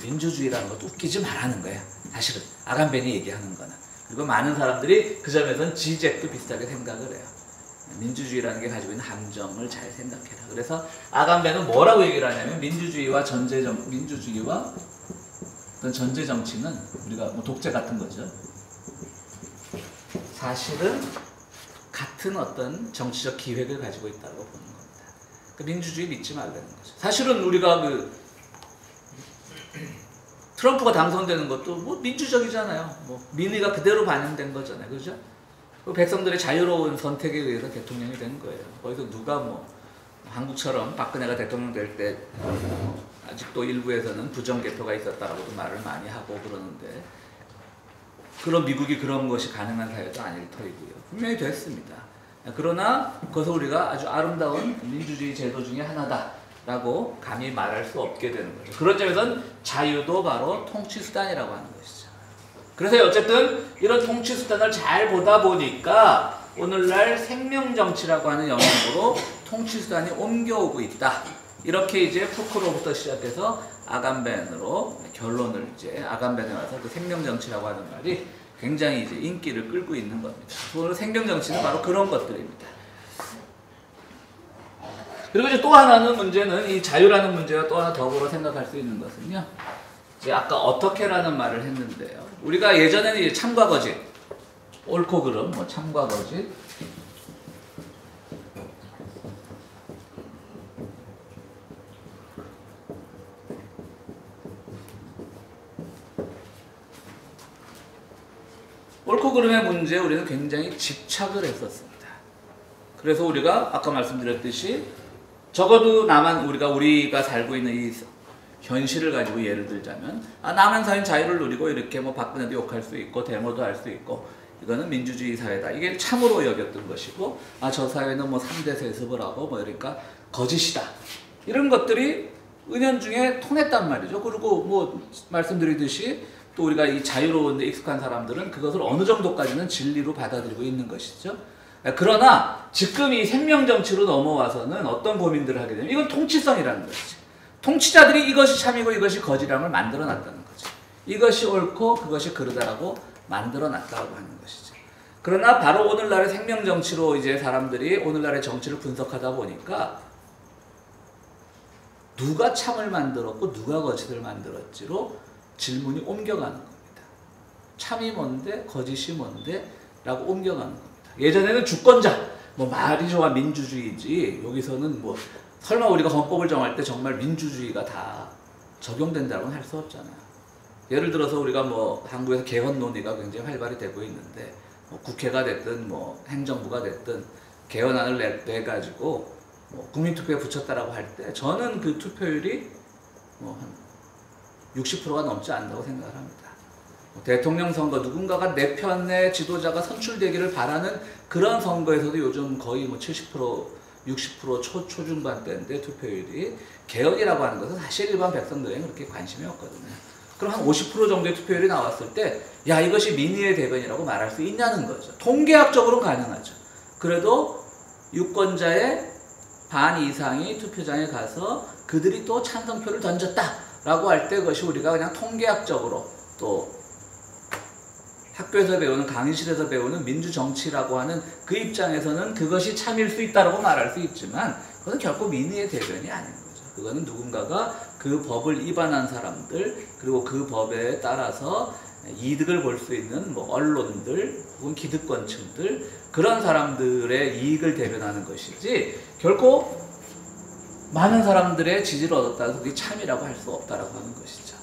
S1: 민주주의라는 것도 웃기지 말라는 거야. 사실은 아간벤이 얘기하는 거는. 그리고 많은 사람들이 그 점에서는 지잭도 비슷하게 생각을 해요. 민주주의라는 게 가지고 있는 함정을 잘 생각해라. 그래서 아간벤은 뭐라고 얘기를 하냐면 민주주의와 민주주의와 어떤 전제 정치는 우리가 뭐 독재 같은 거죠. 사실은 같은 어떤 정치적 기획을 가지고 있다고 보는 겁니다. 그 민주주의 믿지 말라는 거죠. 사실은 우리가 그 트럼프가 당선되는 것도 뭐 민주적이잖아요. 뭐 민의가 그대로 반영된 거잖아요. 그죠? 그 백성들의 자유로운 선택에 의해서 대통령이 된 거예요. 거기서 누가 뭐 한국처럼 박근혜가 대통령 될 때 아직도 일부에서는 부정개표가 있었다라고도 말을 많이 하고 그러는데 그런 미국이 그런 것이 가능한 사회도 아닐 터이고요. 분명히 됐습니다. 그러나 그것을 우리가 아주 아름다운 민주주의 제도 중에 하나다라고 감히 말할 수 없게 되는 거죠. 그런 점에서는 자유도 바로 통치수단이라고 하는 것이죠. 그래서 어쨌든 이런 통치수단을 잘 보다 보니까 오늘날 생명정치라고 하는 영역으로 통치수단이 옮겨오고 있다. 이렇게 이제 푸코로부터 시작해서 아간벤으로 결론을 이제 아간벤에 와서 그 생명정치라고 하는 말이 굉장히 이제 인기를 끌고 있는 겁니다. 오늘 생명정치는 바로 그런 것들입니다. 그리고 이제 또 하나는 문제는 이 자유라는 문제와 또 하나 더불어 생각할 수 있는 것은요. 이제 아까 어떻게라는 말을 했는데요. 우리가 예전에는 이제 참과 거짓, 옳고 그름, 뭐 참과 거짓, 옳고 그름의 문제에 우리는 굉장히 집착을 했었습니다. 그래서 우리가 아까 말씀드렸듯이 적어도 우리가 살고 있는 이 현실을 가지고 예를 들자면 남한 사회는 자유를 누리고 이렇게 뭐 박근혜도 욕할 수 있고 데모도 할 수 있고 이거는 민주주의 사회다. 이게 참으로 여겼던 것이고 저 사회는 뭐 3대 세습을 하고 뭐 이러니까 거짓이다. 이런 것들이 은연중에 통했단 말이죠. 그리고 뭐 말씀드리듯이 또 우리가 이 자유로운 데 익숙한 사람들은 그것을 어느 정도까지는 진리로 받아들이고 있는 것이죠. 그러나 지금 이 생명정치로 넘어와서는 어떤 고민들을 하게 되면 이건 통치성이라는 것이죠. 통치자들이 이것이 참이고 이것이 거짓이라는 걸 만들어 놨다는 거죠. 이것이 옳고 그것이 그르다라고 만들어놨다고 하는 것이죠. 그러나 바로 오늘날의 생명정치로 이제 사람들이 오늘날의 정치를 분석하다 보니까 누가 참을 만들었고 누가 거짓을 만들었지로 질문이 옮겨가는 겁니다. 참이 뭔데 거짓이 뭔데 라고 옮겨가는 겁니다. 예전에는 주권자 뭐 말이 좋아 민주주의지 여기서는 뭐 설마 우리가 헌법을 정할 때 정말 민주주의가 다 적용된다고는 할 수 없잖아요. 예를 들어서 우리가 뭐 한국에서 개헌 논의가 굉장히 활발히 되고 있는데 뭐 국회가 됐든 뭐 행정부가 됐든 개헌안을 내가지고 뭐 국민투표에 붙였다라고 할 때 저는 그 투표율이 뭐 한 60%가 넘지 않는다고 생각을 합니다. 뭐 대통령 선거 누군가가 내 편의 지도자가 선출되기를 바라는 그런 선거에서도 요즘 거의 뭐 70% 60% 초중반대인데 투표율이 개헌이라고 하는 것은 사실 일반 백성들에게 그렇게 관심이 없거든요. 그럼 한 50% 정도의 투표율이 나왔을 때 야 이것이 민의의 대변이라고 말할 수 있냐는 거죠. 통계학적으로는 가능하죠. 그래도 유권자의 반 이상이 투표장에 가서 그들이 또 찬성표를 던졌다라고 할 때 그것이 우리가 그냥 통계학적으로 또 학교에서 배우는 강의실에서 배우는 민주정치라고 하는 그 입장에서는 그것이 참일 수 있다고 말할 수 있지만 그것은 결코 민의의 대변이 아닌 거죠. 그거는 누군가가 그 법을 위반한 사람들 그리고 그 법에 따라서 이득을 볼 수 있는 뭐 언론들 혹은 기득권층들 그런 사람들의 이익을 대변하는 것이지 결코 많은 사람들의 지지를 얻었다고 그게 참이라고 할 수 없다라고 하는 것이죠.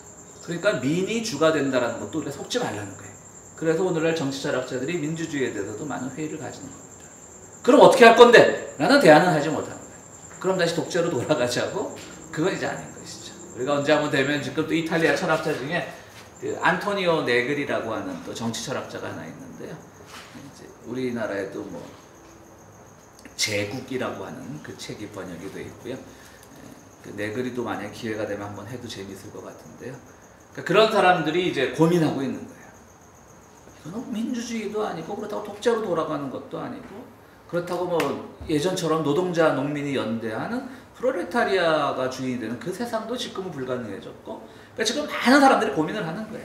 S1: 그러니까 민이 주가 된다는 것도 우리가 속지 말라는 거예요. 그래서 오늘날 정치철학자들이 민주주의에 대해서도 많은 회의를 가지는 겁니다. 그럼 어떻게 할 건데? 라는 대안은 하지 못하는 거예요. 그럼 다시 독재로 돌아가자고? 그건 이제 아닌 것이죠. 우리가 언제 한번 되면 지금 또 이탈리아 철학자 중에 그 안토니오 네그리라고 하는 또 정치 철학자가 하나 있는데요. 이제 우리나라에도 뭐 제국이라고 하는 그 책이 번역이 되어 있고요. 그 네그리도 만약 기회가 되면 한번 해도 재밌을 것 같은데요. 그러니까 그런 사람들이 이제 고민하고 있는 거예요. 이거는 민주주의도 아니고 그렇다고 독재로 돌아가는 것도 아니고 그렇다고 뭐 예전처럼 노동자 농민이 연대하는 프롤레타리아가 주인이 되는 그 세상도 지금은 불가능해졌고 그러니까 지금 많은 사람들이 고민을 하는 거예요.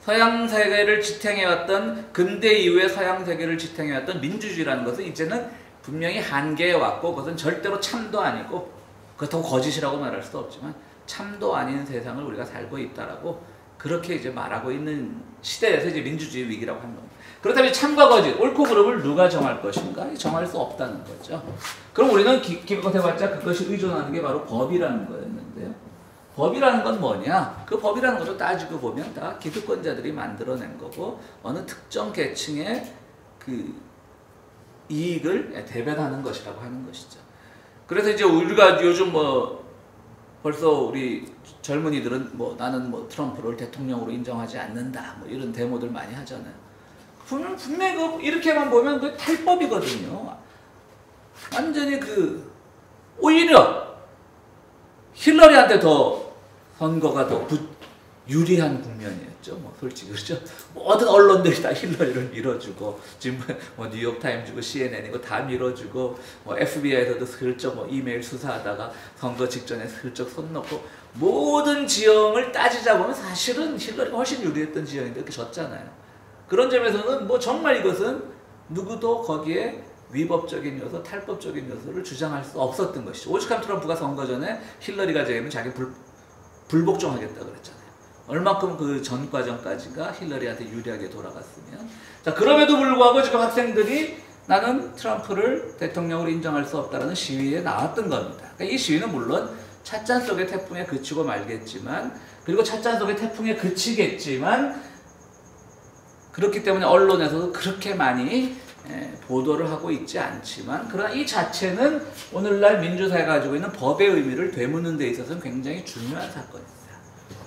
S1: 서양 세계를 지탱해왔던 근대 이후의 서양 세계를 지탱해왔던 민주주의라는 것은 이제는 분명히 한계에 왔고 그것은 절대로 참도 아니고 그렇다고 거짓이라고 말할 수도 없지만 참도 아닌 세상을 우리가 살고 있다라고 그렇게 이제 말하고 있는 시대에서 이제 민주주의 위기라고 하는 겁니다. 그렇다면 참과 거짓, 옳고 그름을 누가 정할 것인가? 정할 수 없다는 거죠. 그럼 우리는 기껏 해봤자 그것이 의존하는 게 바로 법이라는 거였는데요. 법이라는 건 뭐냐? 그 법이라는 것을 따지고 보면 다 기득권자들이 만들어낸 거고 어느 특정 계층의 그 이익을 대변하는 것이라고 하는 것이죠. 그래서 이제 우리가 요즘 뭐 벌써 우리 젊은이들은 뭐 나는 뭐 트럼프를 대통령으로 인정하지 않는다 뭐 이런 데모들 많이 하잖아요. 분명히 그 이렇게만 보면 그 탈법이거든요. 완전히 그 오히려 힐러리한테 더 선거가 더 유리한 국면이었죠. 뭐 솔직히 그렇죠. 모든 언론들이 다 힐러리를 밀어주고 지금 뭐 뉴욕타임즈고 CNN이고 다 밀어주고 뭐 FBI에서도 슬쩍 뭐 이메일 수사하다가 선거 직전에 슬쩍 손 넣고 모든 지형을 따지자 보면 사실은 힐러리가 훨씬 유리했던 지형인데 이렇게 졌잖아요. 그런 점에서는 뭐 정말 이것은 누구도 거기에 위법적인 요소, 탈법적인 요소를 주장할 수 없었던 것이죠. 오죽하면 트럼프가 선거 전에 힐러리가 되면 자기 불복종하겠다 그랬잖아요. 얼마큼 그 전 과정까지가 힐러리한테 유리하게 돌아갔으면. 자, 그럼에도 불구하고 지금 학생들이 나는 트럼프를 대통령으로 인정할 수 없다라는 시위에 나왔던 겁니다. 그러니까 이 시위는 물론 찻잔 속의 태풍에 그치고 말겠지만, 그리고 찻잔 속의 태풍에 그치겠지만, 그렇기 때문에 언론에서도 그렇게 많이 보도를 하고 있지 않지만, 그러나 이 자체는 오늘날 민주사회가 가지고 있는 법의 의미를 되묻는 데 있어서는 굉장히 중요한 사건입니다.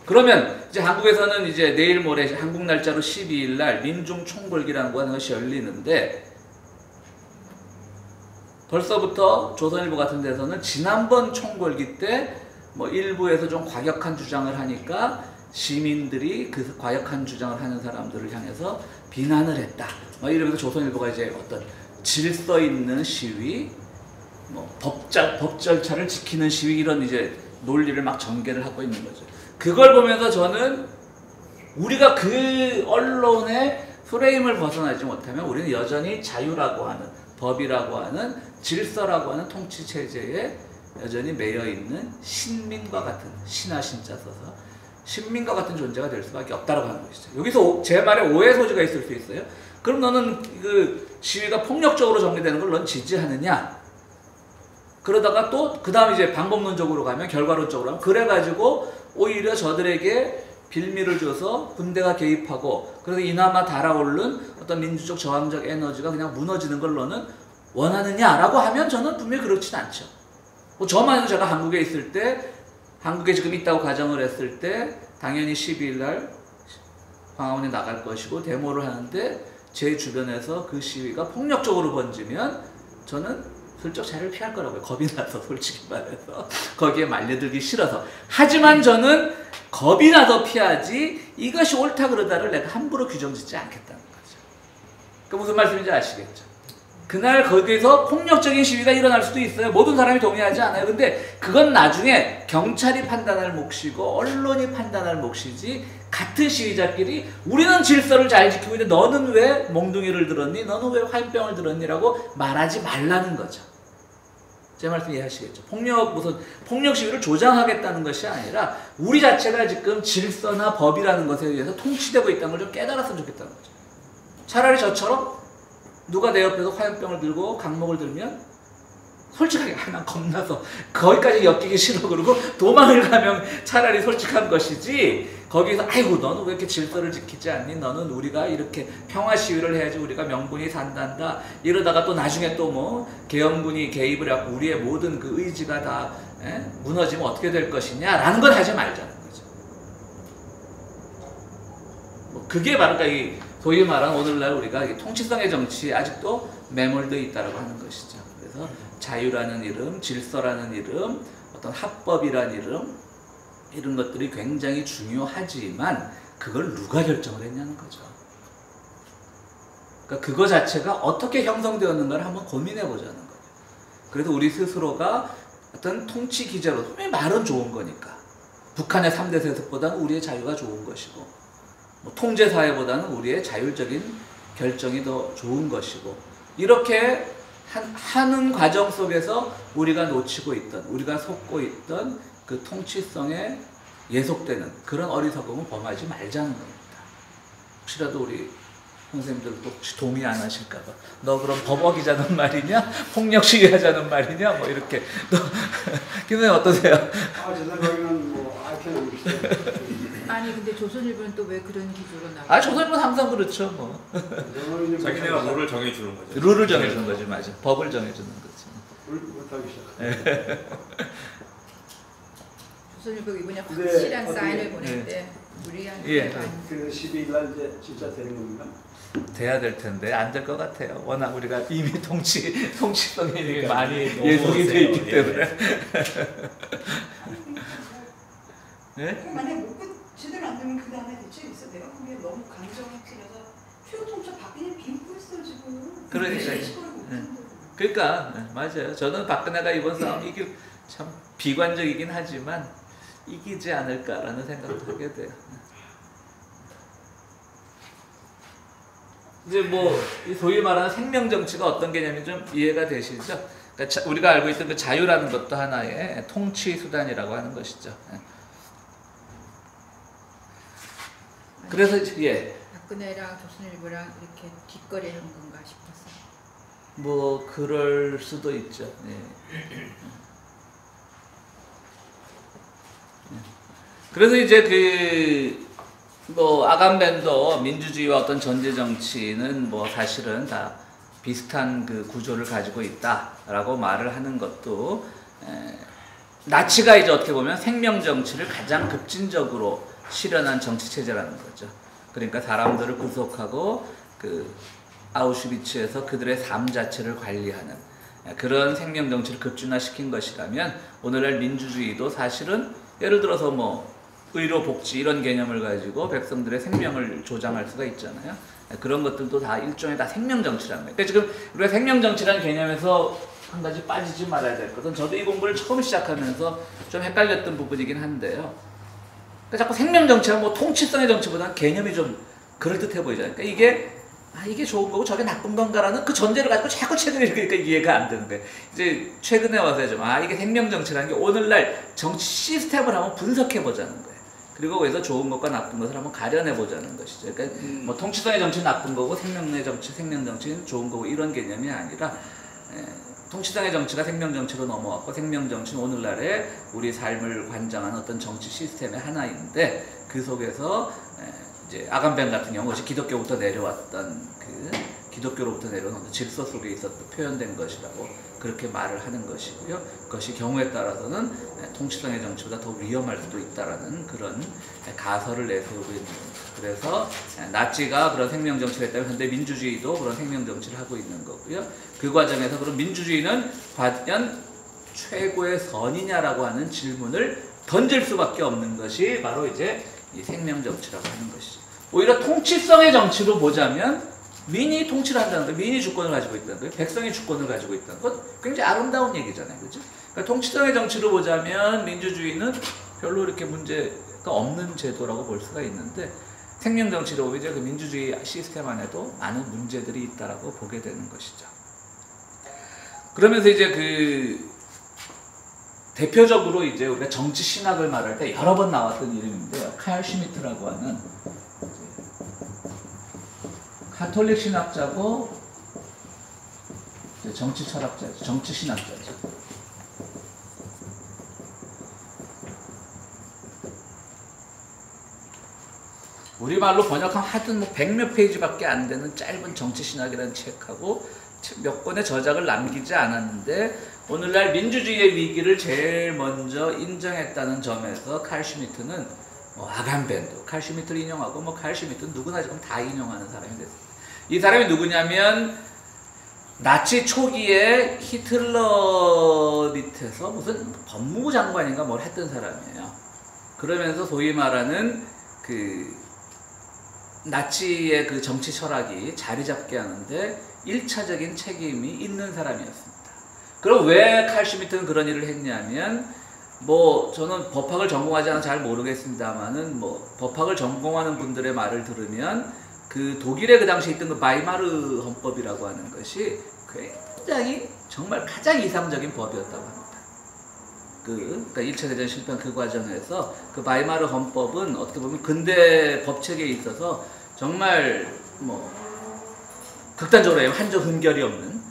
S1: 그러면 이제 한국에서는 이제 내일 모레 한국 날짜로 12일 날 민중총궐기라는 것이 열리는데, 벌써부터 조선일보 같은 데서는 지난번 총궐기 때 뭐 일부에서 좀 과격한 주장을 하니까 시민들이 그 과격한 주장을 하는 사람들을 향해서 비난을 했다. 뭐 이러면서 조선일보가 이제 어떤 질서 있는 시위, 뭐 법 절차를 지키는 시위 이런 이제 논리를 막 전개를 하고 있는 거죠. 그걸 보면서 저는 우리가 그 언론의 프레임을 벗어나지 못하면 우리는 여전히 자유라고 하는, 법이라고 하는, 질서라고 하는 통치 체제에 여전히 매여 있는 신민과 같은, 신하 신자 써서 신민과 같은 존재가 될 수밖에 없다라고 하는 것이죠. 여기서 제 말에 오해 소지가 있을 수 있어요. 그럼 너는 그 시위가 폭력적으로 전개되는 걸 넌 지지하느냐? 그러다가 또 그 다음 이제 방법론적으로 가면, 결과론적으로 하면, 그래가지고 오히려 저들에게 빌미를 줘서 군대가 개입하고 그래서 이나마 달아오른 어떤 민주적 저항적 에너지가 그냥 무너지는 걸 너는 원하느냐라고 하면 저는 분명히 그렇진 않죠. 뭐 저만 해도 제가 한국에 있을 때, 한국에 지금 있다고 가정을 했을 때 당연히 12일 날 광화문에 나갈 것이고 데모를 하는데 제 주변에서 그 시위가 폭력적으로 번지면 저는 슬쩍 자리를 피할 거라고요. 겁이 나서, 솔직히 말해서. 거기에 말려들기 싫어서. 하지만 저는 겁이 나서 피하지 이것이 옳다 그러다를 내가 함부로 규정짓지 않겠다는 거죠. 그 무슨 말씀인지 아시겠죠? 그날 거기서 폭력적인 시위가 일어날 수도 있어요. 모든 사람이 동의하지 않아요. 근데 그건 나중에 경찰이 판단할 몫이고 언론이 판단할 몫이지, 같은 시위자끼리 우리는 질서를 잘 지키고 있는데 너는 왜 몽둥이를 들었니? 너는 왜 화염병을 들었니? 라고 말하지 말라는 거죠. 제 말씀 이해하시겠죠? 폭력 시위를 조장하겠다는 것이 아니라 우리 자체가 지금 질서나 법이라는 것에 의해서 통치되고 있다는 걸 좀 깨달았으면 좋겠다는 거죠. 차라리 저처럼 누가 내 옆에서 화염병을 들고 강목을 들면 솔직하게 난 겁나서 거기까지 엮이기 싫어 그러고 도망을 가면 차라리 솔직한 것이지, 거기서 아이고 너는 왜 이렇게 질서를 지키지 않니? 너는 우리가 이렇게 평화 시위를 해야지 우리가 명분이 산단다 이러다가 또 나중에 또 뭐 계엄군이 개입을 하고 우리의 모든 그 의지가 다 무너지면 어떻게 될 것이냐 라는 걸 하지 말자는 거죠. 뭐 그게 바로 이 소위 말하는 오늘날 우리가 통치성의 정치에 아직도 매몰되어 있다고 하는 것이죠. 그래서 자유라는 이름, 질서라는 이름, 어떤 합법이라는 이름, 이런 것들이 굉장히 중요하지만 그걸 누가 결정을 했냐는 거죠. 그러니까 그거 자체가 어떻게 형성되었는가를 한번 고민해 보자는 거예요. 그래서 우리 스스로가 어떤 통치 기제로, 말은 좋은 거니까 북한의 3대 세습보다는 우리의 자유가 좋은 것이고, 뭐 통제 사회보다는 우리의 자율적인 결정이 더 좋은 것이고, 이렇게 하는 과정 속에서 우리가 놓치고 있던, 우리가 속고 있던 그 통치성에 예속되는 그런 어리석음을 범하지 말자는 겁니다. 혹시라도 우리 선생님들도 혹시 동의 안 하실까봐, 너 그럼 법 어기자는 말이냐? 폭력 시위하자는 말이냐? 뭐 이렇게. 김 선생님 어떠세요?
S3: 제 생각에는 뭐
S2: 아니 근데 조선일보는 또 왜 그런 기조로 나와?
S1: 조선일보는 항상 그렇죠. 뭐.
S4: 자기네가 룰을 정해주는 거죠.
S1: 룰을 정해주는 거지, 맞아. 법을 정해주는 거지.
S3: 못하기 시작.
S2: 조선일보 이번에
S3: 근데
S2: 확실한
S3: 어떻게-
S2: 사인을 보냈대. 우리한테
S1: 예.
S3: 그래서 12일 날 이제 진짜 되는 겁니까?
S1: 돼야 될 텐데 안 될 것 같아요. 워낙 우리가 이미 통치성이 많이
S4: 너무
S1: 예속이 돼 있기
S4: 세요.
S1: 때문에. 네?
S5: 만약에 먹고 제대로 안 되면 그 다음에 대책이 있어. 내가 그게 너무 감정이 틀려서 최고 통치 바뀌는 빈고 있어 지금.
S1: 그러니까요. 네. 그러니까 맞아요. 저는 박근혜가 이번 싸움 이길 참 비관적이긴 하지만 이기지 않을까라는 생각을 하게 돼요. 이제 뭐 소위 말하는 생명 정치가 어떤 개념인지 좀 이해가 되시죠? 그러니까 우리가 알고 있던 그 자유라는 것도 하나의 통치 수단이라고 하는 것이죠. 그래서 예.
S2: 박근혜랑 조선일보랑 이렇게 뒷거래하는 건가 싶었어.
S1: 뭐 그럴 수도 있죠. 예. 그래서 이제 뭐 아감벤도 민주주의와 어떤 전제 정치는 뭐 사실은 다 비슷한 그 구조를 가지고 있다라고 말을 하는 것도, 나치가 이제 어떻게 보면 생명 정치를 가장 급진적으로 실현한 정치 체제라는 거죠. 그러니까 사람들을 구속하고 그 아우슈비츠에서 그들의 삶 자체를 관리하는 그런 생명 정치를 급진화시킨 것이라면, 오늘날 민주주의도 사실은 예를 들어서 뭐 의료 복지 이런 개념을 가지고 백성들의 생명을 조장할 수가 있잖아요. 그런 것들도 다 일종의 다 생명 정치라는 거예요. 그러니까 지금 우리가 생명 정치라는 개념에서 한 가지 빠지지 말아야 될 것은, 저도 이 공부를 처음 시작하면서 좀 헷갈렸던 부분이긴 한데요. 그러니까 자꾸 생명 정치가 뭐 통치성의 정치보다는 개념이 좀 그럴듯해 보이잖아요. 그러니까 이게 좋은 거고 저게 나쁜 건가라는 그 전제를 가지고 자꾸 최근에 그러니까 이해가 안 되는 거예요. 이제 최근에 와서 좀 이게 생명 정치라는 게 오늘날 정치 시스템을 한번 분석해 보자는 거예요. 그리고 거기서 좋은 것과 나쁜 것을 한번 가려내 보자는 것이죠. 그러니까 뭐 통치성의 정치는 나쁜 거고 생명의 정치, 생명 정치는 좋은 거고 이런 개념이 아니라 통치성의 정치가 생명 정치로 넘어왔고 생명 정치는 오늘날의 우리 삶을 관장하는 어떤 정치 시스템의 하나인데 그 속에서 이제 아간벤 같은 경우 것이 기독교부터 내려왔던 기독교로부터 내려온 어떤 질서 속에 있었던 표현된 것이라고 그렇게 말을 하는 것이고요. 그것이 경우에 따라서는 통치성의 정치보다 더 위험할 수도 있다라는 그런 가설을 내세우고 있는 겁니다. 그래서 나치가 그런 생명 정치를 했다면 현대 민주주의도 그런 생명 정치를 하고 있는 거고요. 그 과정에서 그럼 민주주의는 과연 최고의 선이냐라고 하는 질문을 던질 수밖에 없는 것이 바로 이제 이 생명 정치라고 하는 것이죠. 오히려 통치성의 정치로 보자면 민이 통치를 한다는 거예요. 민이 주권을 가지고 있다는 거예요. 백성이 주권을 가지고 있다는 것. 굉장히 아름다운 얘기잖아요. 그죠? 그러니까 통치성의 정치로 보자면 민주주의는 별로 이렇게 문제가 없는 제도라고 볼 수가 있는데 생명 정치로 오히려 그 민주주의 시스템 안에도 많은 문제들이 있다라고 보게 되는 것이죠. 그러면서 이제 대표적으로 이제 우리가 정치 신학을 말할 때 여러 번 나왔던 이름인데요. 칼 슈미트라고 하는 가톨릭 신학자고 정치 철학자죠. 정치 신학자죠. 우리말로 번역하면 하여튼 뭐 100몇 페이지밖에 안 되는 짧은 정치 신학이라는 책하고 몇 권의 저작을 남기지 않았는데 오늘날 민주주의의 위기를 제일 먼저 인정했다는 점에서 칼 슈미트는 아간벤도 칼 슈미트를 인용하고 칼 슈미트는 누구나 지금 다 인용하는 사람이 됐습니다. 이 사람이 누구냐면 나치 초기에 히틀러 밑에서 무슨 법무부 장관인가 뭘 했던 사람이에요. 그러면서 소위 말하는 나치의 그 정치 철학이 자리 잡게 하는데 1차적인 책임이 있는 사람이었습니다. 그럼 왜 칼 슈미트는 그런 일을 했냐면 저는 법학을 전공하지 않아서 잘 모르겠습니다만은 법학을 전공하는 분들의 말을 들으면 그 독일에 그 당시에 있던 그 바이마르 헌법이라고 하는 것이 굉장히 정말 가장 이상적인 법이었다고 합니다. 그러니까 1차 대전 실패한 그 과정에서 그 바이마르 헌법은 어떻게 보면 근대 법체계에 있어서 정말 극단적으로 한적 흠결이 없는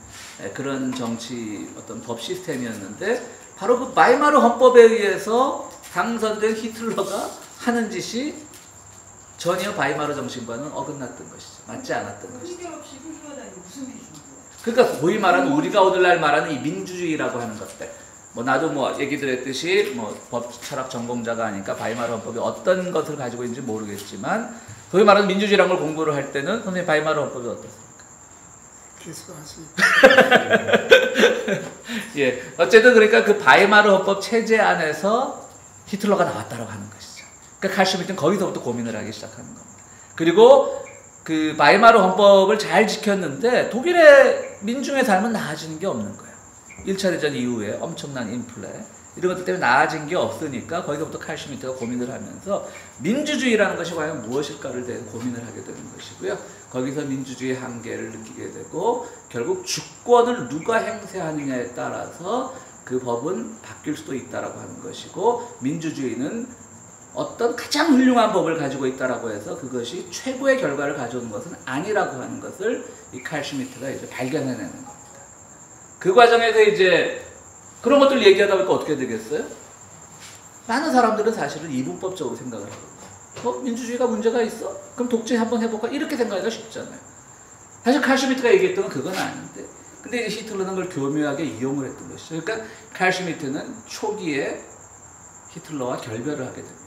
S1: 그런 정치 어떤 법 시스템이었는데 바로 그 바이마르 헌법에 의해서 당선된 히틀러가 하는 짓이 전혀 바이마르 정신과는 어긋났던 것이죠. 맞지 않았던 것이죠.
S5: 흠결 없이 훌륭하다는 게 무슨 기준이에요?
S1: 그러니까 소위 말하는 우리가 오늘날 말하는 이 민주주의라고 하는 것들. 나도 얘기 드렸듯이 법 철학 전공자가 아니까 바이마르 헌법이 어떤 것을 가지고 있는지 모르겠지만 소위 말하는 민주주의라는 걸 공부를 할 때는 선생님 바이마르 헌법이 어떻습니까? 예, 어쨌든 그러니까 그 바이마르 헌법 체제 안에서 히틀러가 나왔다라고 하는 것이죠. 그러니까 칼 슈미트는 거기서부터 고민을 하기 시작하는 겁니다. 그리고 그 바이마르 헌법을 잘 지켰는데 독일의 민중의 삶은 나아지는 게 없는 거예요. 1차 대전 이후에 엄청난 인플레 이런 것들 때문에 나아진 게 없으니까 거기서부터 칼 슈미트가 고민을 하면서 민주주의라는 것이 과연 무엇일까를 대해 고민을 하게 되는 것이고요. 거기서 민주주의의 한계를 느끼게 되고 결국 주권을 누가 행사하느냐에 따라서 그 법은 바뀔 수도 있다라고 하는 것이고 민주주의는 어떤 가장 훌륭한 법을 가지고 있다라고 해서 그것이 최고의 결과를 가져오는 것은 아니라고 하는 것을 이 칼 슈미트가 이제 발견해내는 겁니다. 그 과정에서 이제 그런 것들 얘기하다 보니까 어떻게 되겠어요? 많은 사람들은 사실은 이분법적으로 생각을 하고 민주주의가 문제가 있어? 그럼 독재 한번 해볼까? 이렇게 생각하기가 쉽잖아요. 사실 칼 슈미트가 얘기했던 건 그건 아닌데 근데 이제 히틀러는 그걸 교묘하게 이용을 했던 것이죠. 그러니까 칼 슈미트는 초기에 히틀러와 결별을 하게 됩니다.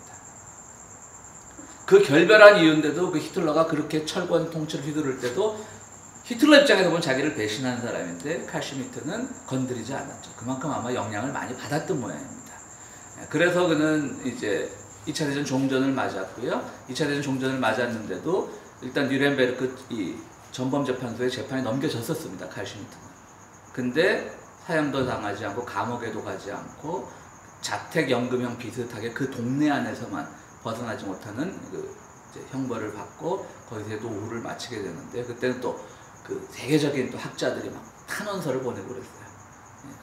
S1: 그 결별한 이유인데도 그 히틀러가 그렇게 철권 통치를 휘두를 때도 히틀러 입장에서 보면 자기를 배신한 사람인데 칼 슈미트는 건드리지 않았죠. 그만큼 아마 영향을 많이 받았던 모양입니다. 그래서 그는 이제 2차 대전 종전을 맞았고요. 2차 대전 종전을 맞았는데도 일단 뉴렌베르크 이 전범재판소에 재판이 넘겨졌었습니다. 칼 슈미트는. 근데 사형도 당하지 않고 감옥에도 가지 않고 자택연금형 비슷하게 그 동네 안에서만 벗어나지 못하는 그 이제 형벌을 받고 거기서 노후를 마치게 되는데 그때는 또 그 세계적인 또 학자들이 막 탄원서를 보내고 그랬어요.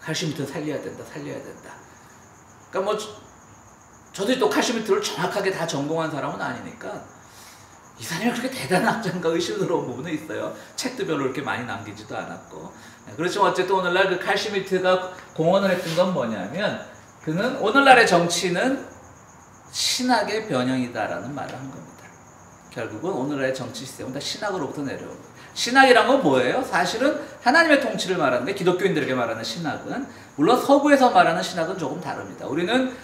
S1: 칼 슈미트는 살려야 된다, 살려야 된다. 그러니까 뭐 저도 또 칼 슈미트를 정확하게 다 전공한 사람은 아니니까 이 사람이 그렇게 대단한 학자인가 의심이 들어온 부분은 있어요. 책도 별로 그렇게 많이 남기지도 않았고. 그렇지만 어쨌든 오늘날 그 칼 슈미트가 공언을 했던 건 뭐냐면 그는 오늘날의 정치는 신학의 변형이다라는 말을 한 겁니다. 결국은 오늘날의 정치 시스템은 다 신학으로부터 내려온 거예요. 신학이란 건 뭐예요? 사실은 하나님의 통치를 말하는데 기독교인들에게 말하는 신학은 물론 서구에서 말하는 신학은 조금 다릅니다. 우리는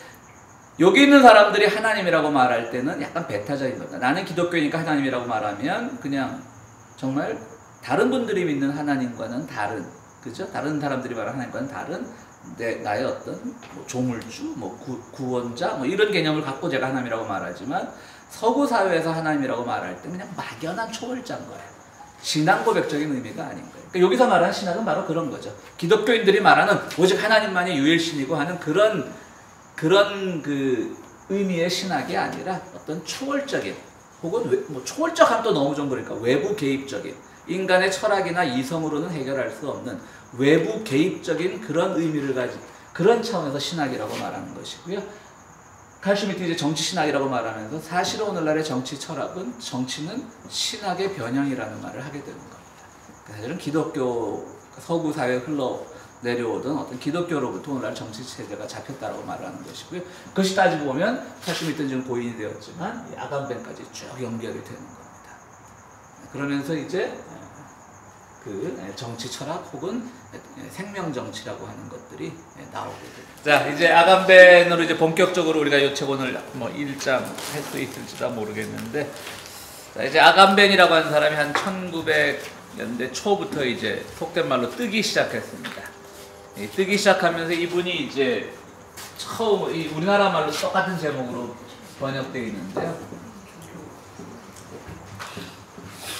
S1: 여기 있는 사람들이 하나님이라고 말할 때는 약간 배타적인 겁니다. 나는 기독교니까 하나님이라고 말하면 그냥 정말 다른 분들이 믿는 하나님과는 다른, 그죠? 다른 사람들이 말하는 하나님과는 다른 나의 어떤 뭐 조물주, 뭐 구원자, 뭐 이런 개념을 갖고 제가 하나님이라고 말하지만 서구 사회에서 하나님이라고 말할 때 그냥 막연한 초월자인 거예요. 신앙 고백적인 의미가 아닌 거예요. 그러니까 여기서 말하는 신학은 바로 그런 거죠. 기독교인들이 말하는 오직 하나님만이 유일신이고 하는 그런 그 의미의 신학이 아니라 어떤 초월적인 혹은 뭐 초월적 하면 또 너무 좀 그러니까 외부 개입적인 인간의 철학이나 이성으로는 해결할 수 없는 외부 개입적인 그런 의미를 가진 그런 차원에서 신학이라고 말하는 것이고요. 칼 슈미트 이제 정치 신학이라고 말하면서 사실은 오늘날의 정치 철학은 정치는 신학의 변형이라는 말을 하게 되는 겁니다. 사실은 기독교 서구 사회에 흘러 내려오던 어떤 기독교로부터 오늘날 정치 체제가 잡혔다라고 말하는 것이고요. 그것이 따지고 보면 칼 슈미트는 지금 고인이 되었지만 아간벤까지 쭉 연결이 되는 겁니다. 그러면서 이제 그 정치 철학 혹은 생명 정치라고 하는 것들이 나오게 됩니다. 자, 이제 아간벤으로 이제 본격적으로 우리가 이 책 오늘 뭐 1장 할 수 있을지도 모르겠는데, 자, 이제 아간벤이라고 하는 사람이 한 1900년대 초부터 이제 속된 말로 뜨기 시작했습니다. 뜨기 시작하면서 이분이 이제 처음 우리나라 말로 똑같은 제목으로 번역되어 있는데요.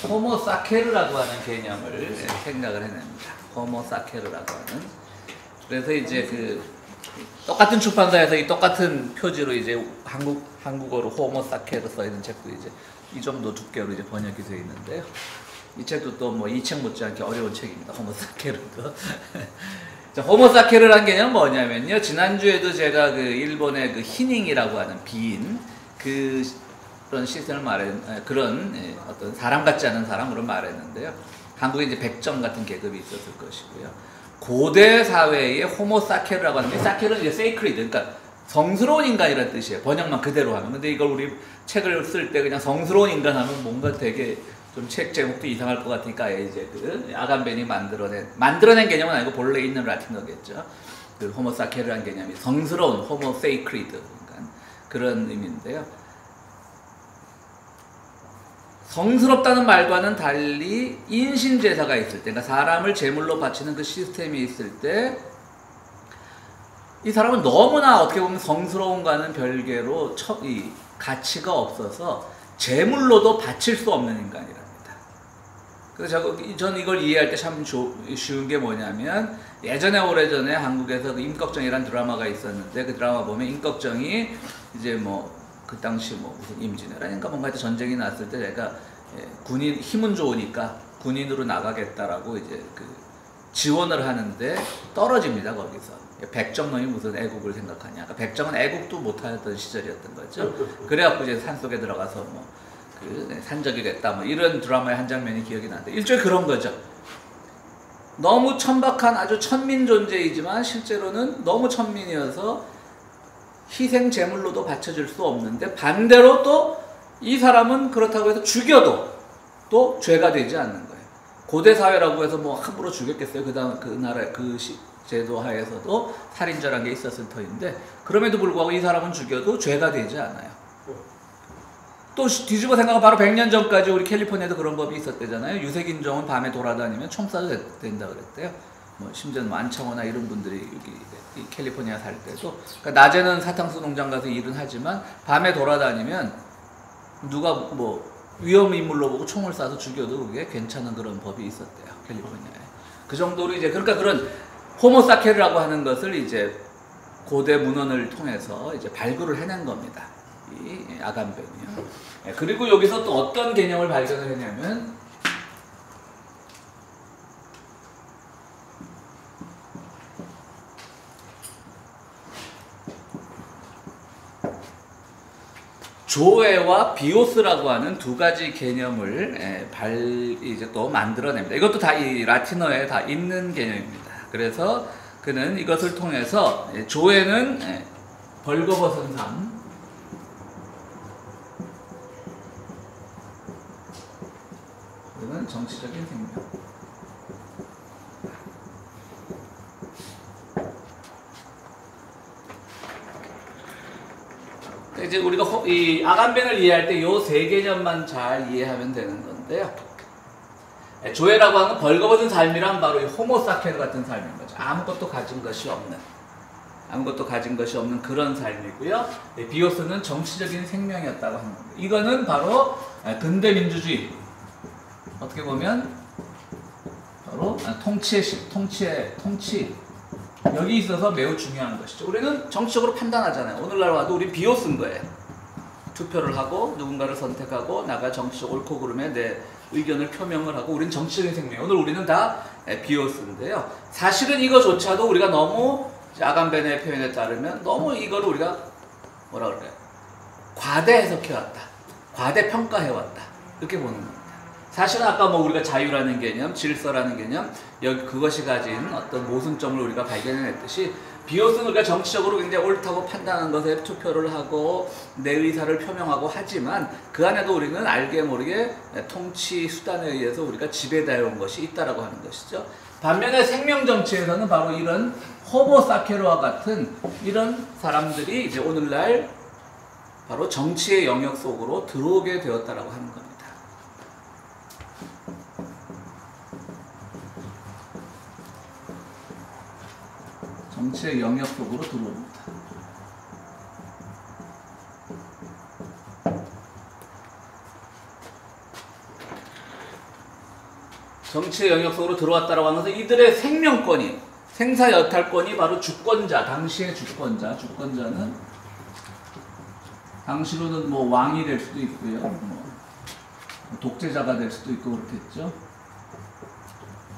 S1: 호모 사케르라고 하는 개념을 생각을 해냅니다. 호모 사케르라고 하는. 그래서 이제 그 똑같은 출판사에서 이 똑같은 표지로 이제 한국어로 호모 사케르 써 있는 책도 이제 이 정도 두께로 이제 번역이 되어 있는데요. 이 책도 또 뭐 이 책 못지않게 어려운 책입니다. 호모 사케르도. 자, 호모 사케르라는 개념은 뭐냐면요. 지난주에도 제가 그 일본의 그 히닝이라고 하는 비인 그런 시스템을 그런 어떤 사람 같지 않은 사람으로 말했는데요. 한국에 이제 백정 같은 계급이 있었을 것이고요. 고대 사회의 호모 사케르라고 하는 게 사케르는 이제 세이크리드, 그러니까 성스러운 인간이라는 뜻이에요. 번역만 그대로 하면. 근데 이걸 우리 책을 쓸 때 그냥 성스러운 인간 하면 뭔가 되게 좀 책 제목도 이상할 것 같으니까 이제 그 아간벤이 만들어낸 개념은 아니고 본래 있는 라틴어겠죠. 그 호모 사케르라는 개념이 성스러운 호모 세이크리드, 그러니까 그런 의미인데요. 성스럽다는 말과는 달리 인신제사가 있을 때, 그러니까 사람을 제물로 바치는 그 시스템이 있을 때 이 사람은 너무나 어떻게 보면 성스러움과는 별개로 이 가치가 없어서 제물로도 바칠 수 없는 인간이랍니다. 그래서 저는 이걸 이해할 때 참 쉬운 게 뭐냐면 예전에 오래전에 한국에서 그 임꺽정이라는 드라마가 있었는데 그 드라마 보면 임꺽정이 이제 뭐 그 당시 뭐 무슨 임진왜란인가 뭔가 전쟁이 났을 때 제가 군인 힘은 좋으니까 군인으로 나가겠다라고 이제 그 지원을 하는데 떨어집니다. 거기서 백정놈이 무슨 애국을 생각하냐. 그러니까 백정은 애국도 못하던 시절이었던 거죠. 그래갖고 이제 산속에 들어가서 뭐 그 산적이 됐다 뭐 이런 드라마의 한 장면이 기억이 나는데 일종의 그런 거죠. 너무 천박한 아주 천민 존재이지만 실제로는 너무 천민이어서 희생 제물로도 바쳐줄 수 없는데 반대로 또 이 사람은 그렇다고 해서 죽여도 또 죄가 되지 않는 거예요. 고대 사회라고 해서 뭐 함부로 죽였겠어요. 그 나라 그 제도 하에서도 살인자라는 게 있었을 터인데 그럼에도 불구하고 이 사람은 죽여도 죄가 되지 않아요. 또 뒤집어 생각하면 바로 100년 전까지 우리 캘리포니아에도 그런 법이 있었대잖아요. 유색인종은 밤에 돌아다니면 총 쏴도 된다 그랬대요. 뭐 심지어 안창호나 이런 분들이 여기 캘리포니아 살 때도 그러니까 낮에는 사탕수 농장 가서 일은 하지만 밤에 돌아다니면 누가 뭐 위험 인물로 보고 총을 쏴서 죽여도 그게 괜찮은 그런 법이 있었대요. 캘리포니아에. 그 정도로 이제 그러니까 그런 호모사케르라고 하는 것을 이제 고대 문헌을 통해서 이제 발굴을 해낸 겁니다. 이 아간벤이요. 그리고 여기서 또 어떤 개념을 발견을 했냐면 조에와 비오스라고 하는 두 가지 개념을 이제 또 만들어냅니다. 이것도 다 이 라틴어에 다 있는 개념입니다. 그래서 그는 이것을 통해서 조에는 벌거벗은 삶, 그는 정치적인 생명. 이제 우리가 이 아간벤을 이해할 때 요 세 개념만 잘 이해하면 되는 건데요. 조에라고 하는 벌거벗은 삶이란 바로 이 호모사케르 같은 삶인 거죠. 아무것도 가진 것이 없는 그런 삶이고요. 비오스는 정치적인 생명이었다고 하는 겁니다. 이거는 바로 근대 민주주의, 어떻게 보면 바로 통치 여기 있어서 매우 중요한 것이죠. 우리는 정치적으로 판단하잖아요. 오늘날 와도 우리 비오스인 거예요. 투표를 하고 누군가를 선택하고 나가 정치적 옳고 그름에 내 의견을 표명을 하고 우리는 정치적인 생명. 오늘 우리는 다 비오스인데요. 사실은 이거조차도 우리가 너무 아간벤의 표현에 따르면 너무 이거를 우리가 뭐라 그럴까요? 과대 해석해왔다. 과대 평가해왔다. 이렇게 보는 겁니다. 사실은 아까 뭐 우리가 자유라는 개념, 질서라는 개념, 여기 그것이 가진 어떤 모순점을 우리가 발견해냈듯이 비오스는 우리가 정치적으로 굉장히 옳다고 판단하는 것에 투표를 하고 내 의사를 표명하고 하지만 그 안에도 우리는 알게 모르게 통치 수단에 의해서 우리가 지배되어 온 것이 있다라고 하는 것이죠. 반면에 생명정치에서는 바로 이런 호모사케르와 같은 이런 사람들이 이제 오늘날 바로 정치의 영역 속으로 들어오게 되었다라고 하는 겁니다. 정치의 영역 속으로 들어옵니다. 정치의 영역 속으로 들어왔다라고 하면서 이들의 생명권이, 생사여탈권이 바로 주권자, 당시의 주권자는 당시로는 뭐 왕이 될 수도 있고요, 뭐 독재자가 될 수도 있고 그렇겠죠.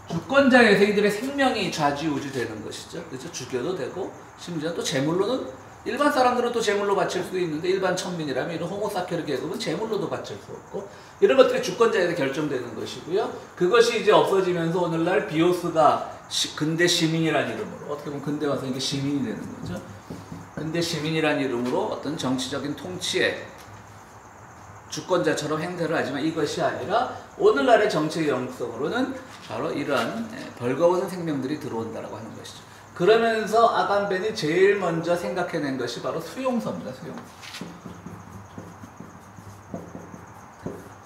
S1: 주권자에서 이들의 생명이 좌지우지 되는 것이죠. 그래서 죽여도 되고 심지어 또 제물로는 일반 사람들은 또 제물로 바칠 수도 있는데 일반 천민이라면 이런 호모사케르 계급은 제물로도 바칠 수 없고 이런 것들이 주권자에서 결정되는 것이고요. 그것이 이제 없어지면서 오늘날 비오스가 근대 시민이라는 이름으로 어떻게 보면 근대 와서 이게 시민이 되는 거죠. 근대 시민이라는 이름으로 어떤 정치적인 통치에 주권자처럼 행세를 하지만 이것이 아니라 오늘날의 정치의 영역으로는 바로 이러한 벌거벗은 생명들이 들어온다라고 하는 것이죠. 그러면서 아간벤이 제일 먼저 생각해낸 것이 바로 수용소입니다.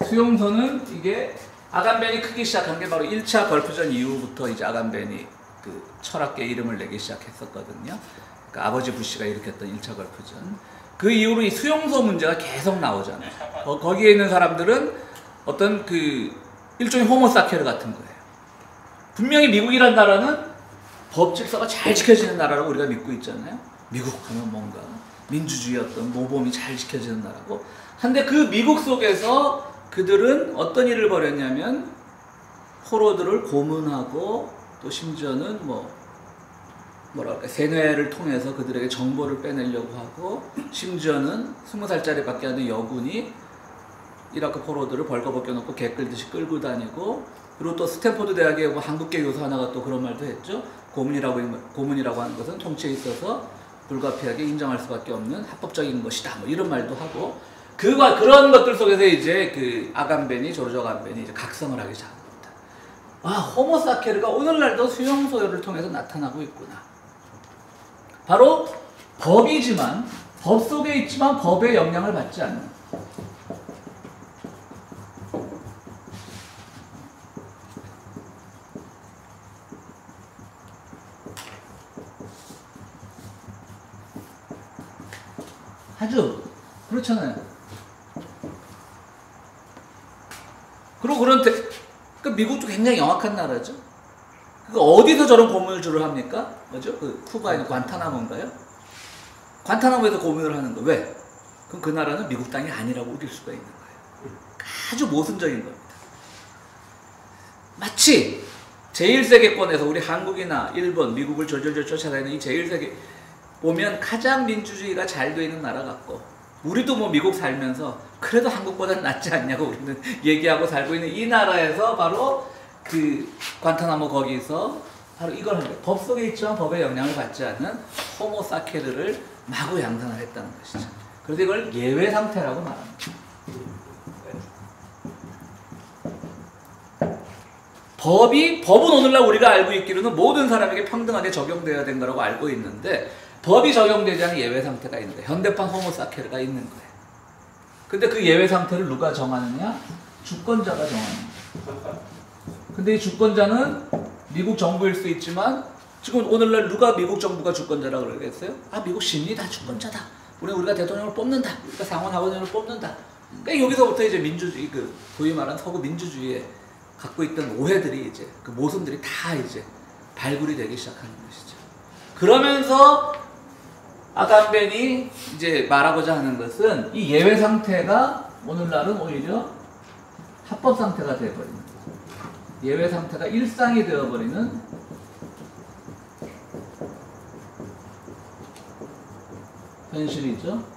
S1: 수용소는 이게 아간벤이 크기 시작한 게 바로 1차 걸프전 이후부터 이제 아간벤이 그 철학계 이름을 내기 시작했었거든요. 그러니까 아버지 부시가 일으켰던 1차 걸프전. 그 이후로 이 수용소 문제가 계속 나오잖아요. 거기에 있는 사람들은 어떤 그 일종의 호모사케르 같은 거예요. 분명히 미국이란 나라는 법 질서가 잘 지켜지는 나라라고 우리가 믿고 있잖아요. 미국 하면 뭔가 민주주의 어떤 모범이 잘 지켜지는 나라고. 한데 그 미국 속에서 그들은 어떤 일을 벌였냐면 포로들을 고문하고 또 심지어는 뭐랄까 세뇌를 통해서 그들에게 정보를 빼내려고 하고 심지어는 20살짜리 밖에 안 된 여군이 이라크 포로들을 벌거벗겨 놓고 개 끌듯이 끌고 다니고 그리고 또 스탠포드 대학의 한국계 교수 하나가 또 그런 말도 했죠. 고문이라고 하는 것은 통치에 있어서 불가피하게 인정할 수밖에 없는 합법적인 것이다. 뭐 이런 말도 하고 그런 것들 속에서 이제 그 조르조 아간벤이 이제 각성을 하기 시작합니다. 아, 호모사케르가 오늘날도 수용소를 통해서 나타나고 있구나. 바로 법이지만 법 속에 있지만 법의 영향을 받지 않는. 아주 그렇잖아요. 그리고 그 미국도 굉장히 영악한 나라죠. 어디서 저런 고문을 합니까? 뭐죠? 그 쿠바에 있는 관타나모인가요? 관타나모에서 고문을 하는 거 왜? 그럼 그 나라는 미국 땅이 아니라고 우길 수가 있는 거예요. 아주 모순적인 겁니다. 마치 제1세계권에서 우리 한국이나 일본, 미국을 졸졸졸 쫓아다니는 이 제1세계 보면 가장 민주주의가 잘 돼 있는 나라 같고, 우리도 뭐 미국 살면서 그래도 한국보다는 낫지 않냐고 우리는 얘기하고 살고 있는 이 나라에서 바로 그 관타나모 거기서 바로 이걸 한 거예요. 법 속에 있지만 법의 영향을 받지 않는 호모사케르를 마구 양산을 했다는 것이죠. 그래서 이걸 예외 상태라고 말합니다. 법은 오늘날 우리가 알고 있기로는 모든 사람에게 평등하게 적용되어야 된다고 알고 있는데, 법이 적용되지 않은 예외 상태가 있는데 현대판 호모사케르가 있는 거예요. 근데 그 예외 상태를 누가 정하느냐? 주권자가 정하는 거예요. 근데 이 주권자는 미국 정부일 수 있지만, 지금 오늘날 누가 미국 정부가 주권자라고 그러겠어요? 아, 미국 시민이 다 주권자다. 우리가 대통령을 뽑는다. 우리가 상원 하원의원을 뽑는다. 그러니까 여기서부터 이제 민주주의, 그 소위 말하는 서구 민주주의에 갖고 있던 오해들이 이제 그 모순들이 다 이제 발굴이 되기 시작하는 것이죠. 그러면서 아간벤이 이제 말하고자 하는 것은 이 예외 상태가 오늘날은 오히려 합법 상태가 되어버리는 거죠. 예외 상태가 일상이 되어버리는 현실이죠.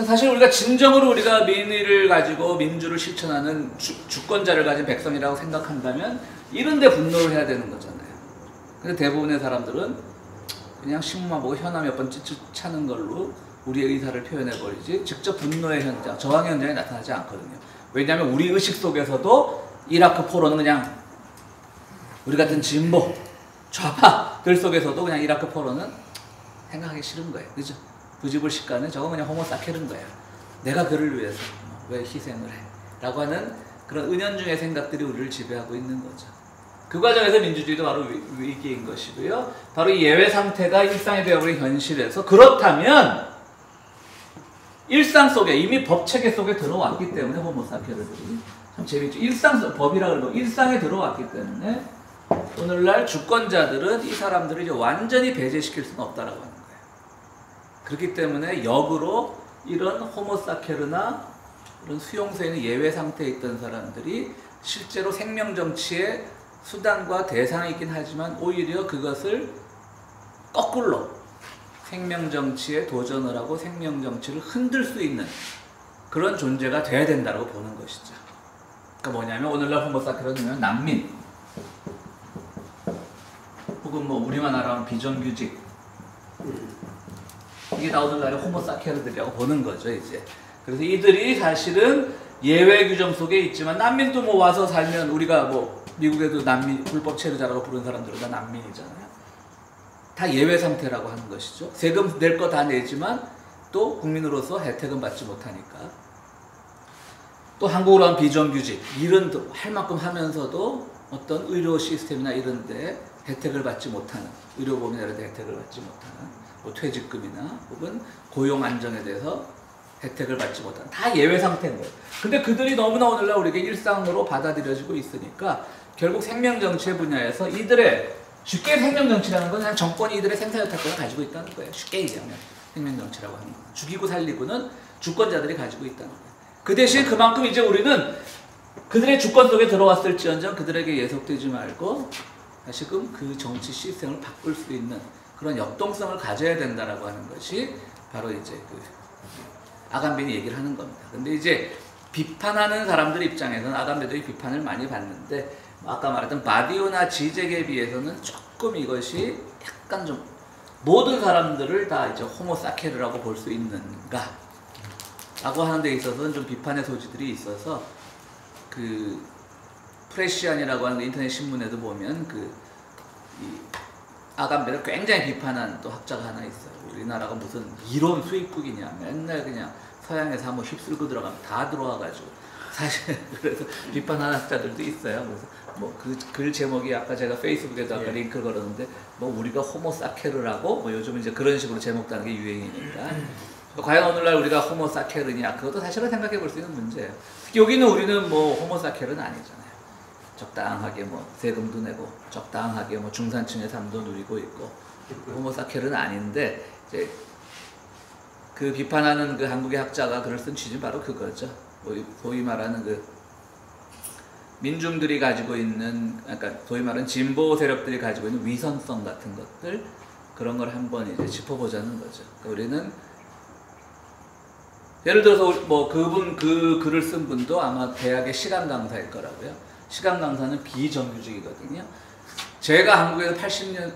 S1: 사실 우리가 진정으로 우리가 민의를 가지고 민주를 실천하는 주권자를 가진 백성이라고 생각한다면 이런 데 분노를 해야 되는 거잖아요. 근데 대부분의 사람들은 그냥 신문만 보고 현아 몇 번 찌찌 차는 걸로 우리의 의사를 표현해버리지 직접 분노의 현장, 저항의 현장이 나타나지 않거든요. 왜냐하면 우리 의식 속에서도 이라크 포로는 그냥 우리 같은 진보, 좌파들 속에서도 그냥 이라크 포로는 생각하기 싫은 거예요. 그죠? 부지불식간에 저거 그냥 호모사케르인 거야. 내가 그를 위해서 왜 희생을 해? 라고 하는 그런 은연중의 생각들이 우리를 지배하고 있는 거죠. 그 과정에서 민주주의도 바로 위기인 것이고요. 바로 이 예외 상태가 일상이 되어버린 현실에서, 그렇다면 일상 속에 이미 법체계 속에 들어왔기 때문에 호모사케르들이 참 재밌죠. 일상 법이라 그러고 일상에 들어왔기 때문에 오늘날 주권자들은 이 사람들을 이제 완전히 배제시킬 수는 없다라고 하는 거예요. 그렇기 때문에 역으로 이런 호모사케르나 이런 수용소에 있는 예외 상태에 있던 사람들이 실제로 생명정치의 수단과 대상이긴 하지만 오히려 그것을 거꾸로 생명정치에 도전을 하고 생명정치를 흔들 수 있는 그런 존재가 돼야 된다고 보는 것이죠. 그러니까 뭐냐면 오늘날 호모사케르는 난민 혹은 뭐 우리만 알아보는 비정규직, 이게 다 오늘날의 호모사케르들이라고 보는 거죠, 이제. 그래서 이들이 사실은 예외 규정 속에 있지만, 난민도 뭐 와서 살면 우리가 뭐 미국에도 난민, 불법 체류자라고 부르는 사람들은 다 난민이잖아요. 다 예외 상태라고 하는 것이죠. 세금 낼 거 다 내지만 또 국민으로서 혜택은 받지 못하니까. 또 한국으로 하면 비정규직, 일은 할 만큼 하면서도 어떤 의료 시스템이나 이런 데 혜택을 받지 못하는, 의료보험이나 이런 데 혜택을 받지 못하는, 뭐 퇴직금이나 혹은 고용 안정에 대해서 혜택을 받지 못하는, 다 예외 상태인 거예요. 근데 그들이 너무나 오늘날 우리에게 일상으로 받아들여지고 있으니까 결국 생명정치의 분야에서 이들의, 쉽게 생명정치라는 건 그냥 정권이 이들의 생사여탈권을 가지고 있다는 거예요. 쉽게 얘기하면 생명정치라고 하는 건 죽이고 살리고는 주권자들이 가지고 있다는 거예요. 그 대신 그만큼 이제 우리는 그들의 주권 속에 들어왔을지언정 그들에게 예속되지 말고 다시금 그 정치 시스템을 바꿀 수 있는 그런 역동성을 가져야 된다라고 하는 것이 바로 이제 그 아간벤이 얘기를 하는 겁니다. 근데 이제 비판하는 사람들 입장에서는 아간벤도 비판을 많이 받는데, 아까 말했던 바디오나 지젝에 비해서는 조금 이것이 약간 좀 모든 사람들을 다 이제 호모사케르라고 볼 수 있는가 라고 하는 데 있어서는 좀 비판의 소지들이 있어서, 그 프레시안이라고 하는 인터넷 신문에도 보면 이 아간벤을 굉장히 비판한 또 학자가 하나 있어요. 우리나라가 무슨 이론 수입국이냐, 맨날 그냥 서양에서 한번 휩쓸고 들어가면 다 들어와가지고, 사실 그래서 비판하는 학자들도 있어요. 그래서 뭐 그 글 제목이 아까 제가 페이스북에도 아까 링크를 걸었는데, 뭐 우리가 호모사케르라고, 뭐 요즘은 이제 그런 식으로 제목 다는 게 유행이니까. 과연 오늘날 우리가 호모사케르냐, 그것도 사실은 생각해 볼 수 있는 문제예요. 특히 여기는 우리는 뭐 호모사케르는 아니잖아요. 적당하게 뭐 세금도 내고 적당하게 뭐 중산층의 삶도 누리고 있고 호모사케르는 아닌데, 이제 그 비판하는 그 한국의 학자가 글을 쓴 취지는 바로 그거죠. 소위 말하는 그 민중들이 가지고 있는, 그러니까 소위 말하는 진보 세력들이 가지고 있는 위선성 같은 것들, 그런 걸 한번 이제 짚어보자는 거죠. 그러니까 우리는 예를 들어서 뭐 그분 그 글을 쓴 분도 아마 대학의 시간 강사일 거라고요. 시간 강사는 비정규직이거든요. 제가 한국에서 80년,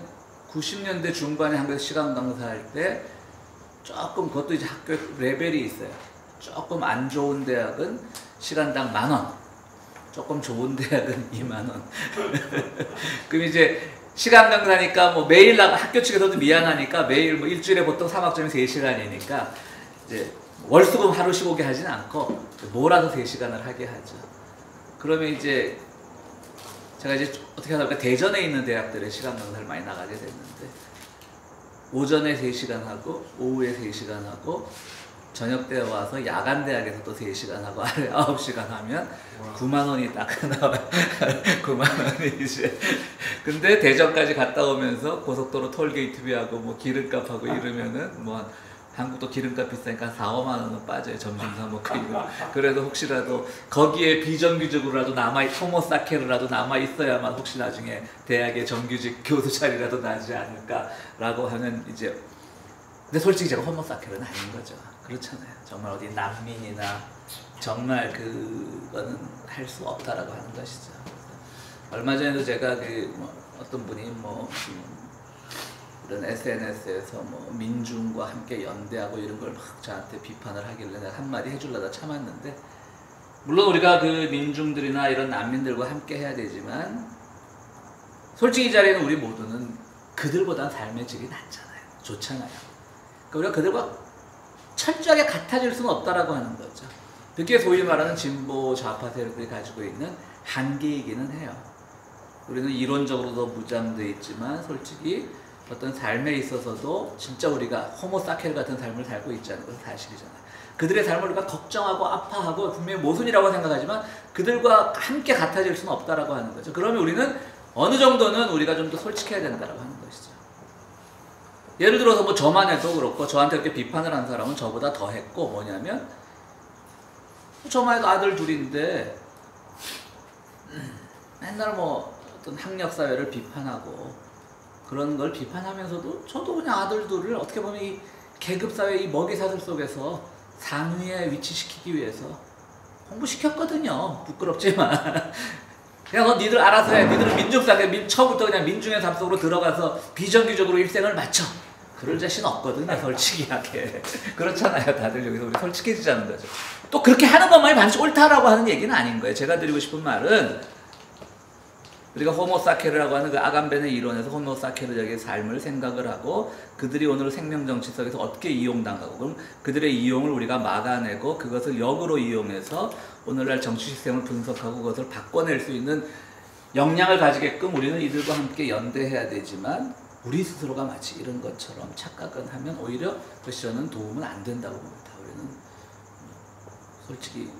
S1: 90년대 중반에 한국에서 시간 강사할 때 조금 그것도 이제 학교 레벨이 있어요. 조금 안 좋은 대학은 시간당 10,000원, 조금 좋은 대학은 20,000원. 그럼 이제 시간 강사니까 뭐 매일 학교 측에서도 미안하니까 매일 뭐 일주일에 보통 3학점이 3시간이니까 이제 월수금 하루 쉬고 오게 하진 않고 몰아서 3시간을 하게 하죠. 그러면 이제 제가 이제 어떻게 하다 보니까 대전에 있는 대학들의 시간 강사를 많이 나가게 됐는데 오전에 3시간 하고 오후에 3시간 하고 저녁 때 와서 야간 대학에서 또 3시간 하고 아래 9시간 하면 90,000원이 딱 나와요. 90,000원이 이제. 근데 대전까지 갔다 오면서 고속도로 톨게이트비하고 뭐 기름값하고 이러면은 뭐 한국도 기름값 비싸니까 4-5만원은 빠져요. 점심 사 먹고 이거. 그래도 혹시라도 거기에 비정규직으로라도 호모사케르라도 남아있어야만 혹시 나중에 대학의 정규직 교수 자리라도 나지 않을까라고 하는 이제. 근데 솔직히 제가 호모사케르는 아닌 거죠. 그렇잖아요. 정말 어디 난민이나 정말 그거는 할 수 없다라고 하는 것이죠. 얼마 전에도 제가 어떤 분이 이런 SNS에서 민중과 함께 연대하고 이런 걸 막 저한테 비판을 하길래 내가 한마디 해주려다 참았는데, 물론 우리가 그 민중들이나 이런 난민들과 함께 해야 되지만 솔직히 이 자리에는 우리 모두는 그들보다 삶의 질이 낫잖아요. 좋잖아요. 그러니까 우리가 그들과 철저하게 같아질 수는 없다라고 하는 거죠. 그게 소위 말하는 진보 좌파 세력들이 가지고 있는 한계이기는 해요. 우리는 이론적으로도 무장되어 있지만 솔직히 어떤 삶에 있어서도 진짜 우리가 호모사케르 같은 삶을 살고 있지 않은 것은 사실이잖아요. 그들의 삶을 우리가 걱정하고 아파하고 분명히 모순이라고 생각하지만 그들과 함께 같아질 수는 없다라고 하는 거죠. 그러면 우리는 어느 정도는 우리가 좀 더 솔직해야 된다라고 하는 것이죠. 예를 들어서 뭐 저만 해도 그렇고 저한테 이렇게 비판을 한 사람은 저보다 더 했고, 뭐냐면 저만 해도 아들 둘인데 맨날 뭐 어떤 학력사회를 비판하고 그런 걸 비판하면서도 저도 그냥 아들 둘을 어떻게 보면 이 계급사회 이 먹이사슬 속에서 상위에 위치시키기 위해서 공부시켰거든요. 부끄럽지만. 그냥 너 니들 알아서 해. 니들은 민중사회 처음부터 그냥 민중의 삶 속으로 들어가서 비정규적으로 일생을 마쳐. 그럴 자신 없거든요. 솔직하게. 그렇잖아요. 다들 여기서 우리 솔직해지자는 거죠. 또 그렇게 하는 것만이 반드시 옳다라고 하는 얘기는 아닌 거예요. 제가 드리고 싶은 말은 우리가 호모사케르라고 하는 그 아감벤의 이론에서 호모사케르적인 삶을 생각을 하고 그들이 오늘 생명정치 속에서 어떻게 이용당하고 그럼 그들의 이용을 우리가 막아내고 그것을 역으로 이용해서 오늘날 정치 시스템을 분석하고 그것을 바꿔낼 수 있는 역량을 가지게끔 우리는 이들과 함께 연대해야 되지만 우리 스스로가 마치 이런 것처럼 착각을 하면 오히려 그것이 저는 도움은 안 된다고 봅니다. 우리는 솔직히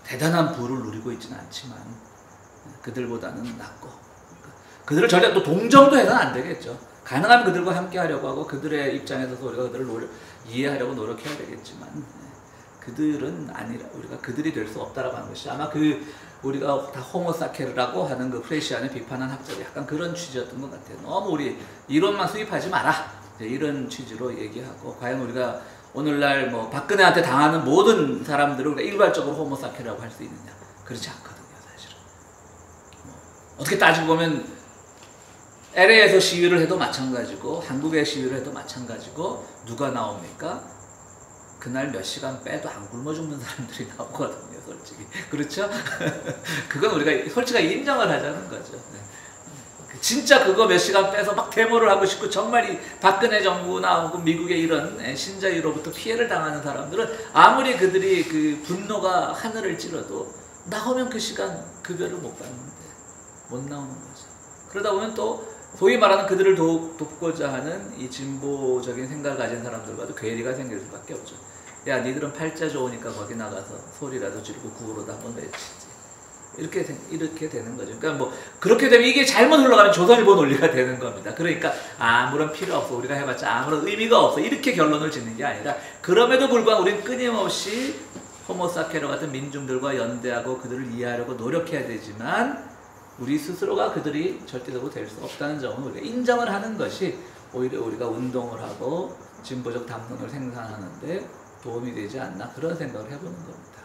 S1: 대단한 부를 누리고 있지는 않지만 그들보다는 낫고 그들을 전혀 또 동정도 해서는 안 되겠죠. 가능하면 그들과 함께 하려고 하고 그들의 입장에서 우리가 그들을 이해하려고 노력해야 되겠지만 그들은 아니라 우리가 그들이 될 수 없다라고 하는 것이 아마 우리가 다 호모사케르라고 하는 그 프레시안을 비판한 학자들이 약간 그런 취지였던 것 같아요. 너무 우리 이론만 수입하지 마라 이런 취지로 얘기하고 과연 우리가 오늘날 뭐 박근혜한테 당하는 모든 사람들을 우리가 일괄적으로 호모사케르라고 할 수 있느냐 그렇지 않거든요. 어떻게 따지고 보면 LA에서 시위를 해도 마찬가지고 한국에 시위를 해도 마찬가지고 누가 나옵니까? 그날 몇 시간 빼도 안 굶어 죽는 사람들이 나오거든요. 솔직히. 그렇죠? 그건 우리가 솔직하게 인정을 하자는 거죠. 네. 진짜 그거 몇 시간 빼서 막 데모를 하고 싶고 정말 이 박근혜 정부나 혹은 미국의 이런 신자유로부터 피해를 당하는 사람들은 아무리 그들이 그 분노가 하늘을 찌르도 나오면 그 시간 급여를 못 받는데 못 나오는 거죠. 그러다 보면 또 소위 말하는 그들을 돕고자 하는 이 진보적인 생각을 가진 사람들과도 괴리가 생길 수밖에 없죠. 야 니들은 팔자 좋으니까 거기 나가서 소리라도 지르고 구호로도 한번 외치지. 이렇게 되는 거죠. 그러니까 뭐 그렇게 되면 이게 잘못 흘러가면 조선일보 논리가 되는 겁니다. 그러니까 아무런 필요 없어, 우리가 해봤자 아무런 의미가 없어, 이렇게 결론을 짓는 게 아니라, 그럼에도 불구하고 우리는 끊임없이 호모사케로 같은 민중들과 연대하고 그들을 이해하려고 노력해야 되지만 우리 스스로가 그들이 절대적으로 될 수 없다는 점을 우리가 인정을 하는 것이 오히려 우리가 운동을 하고 진보적 담론을 생산하는데 도움이 되지 않나, 그런 생각을 해보는 겁니다.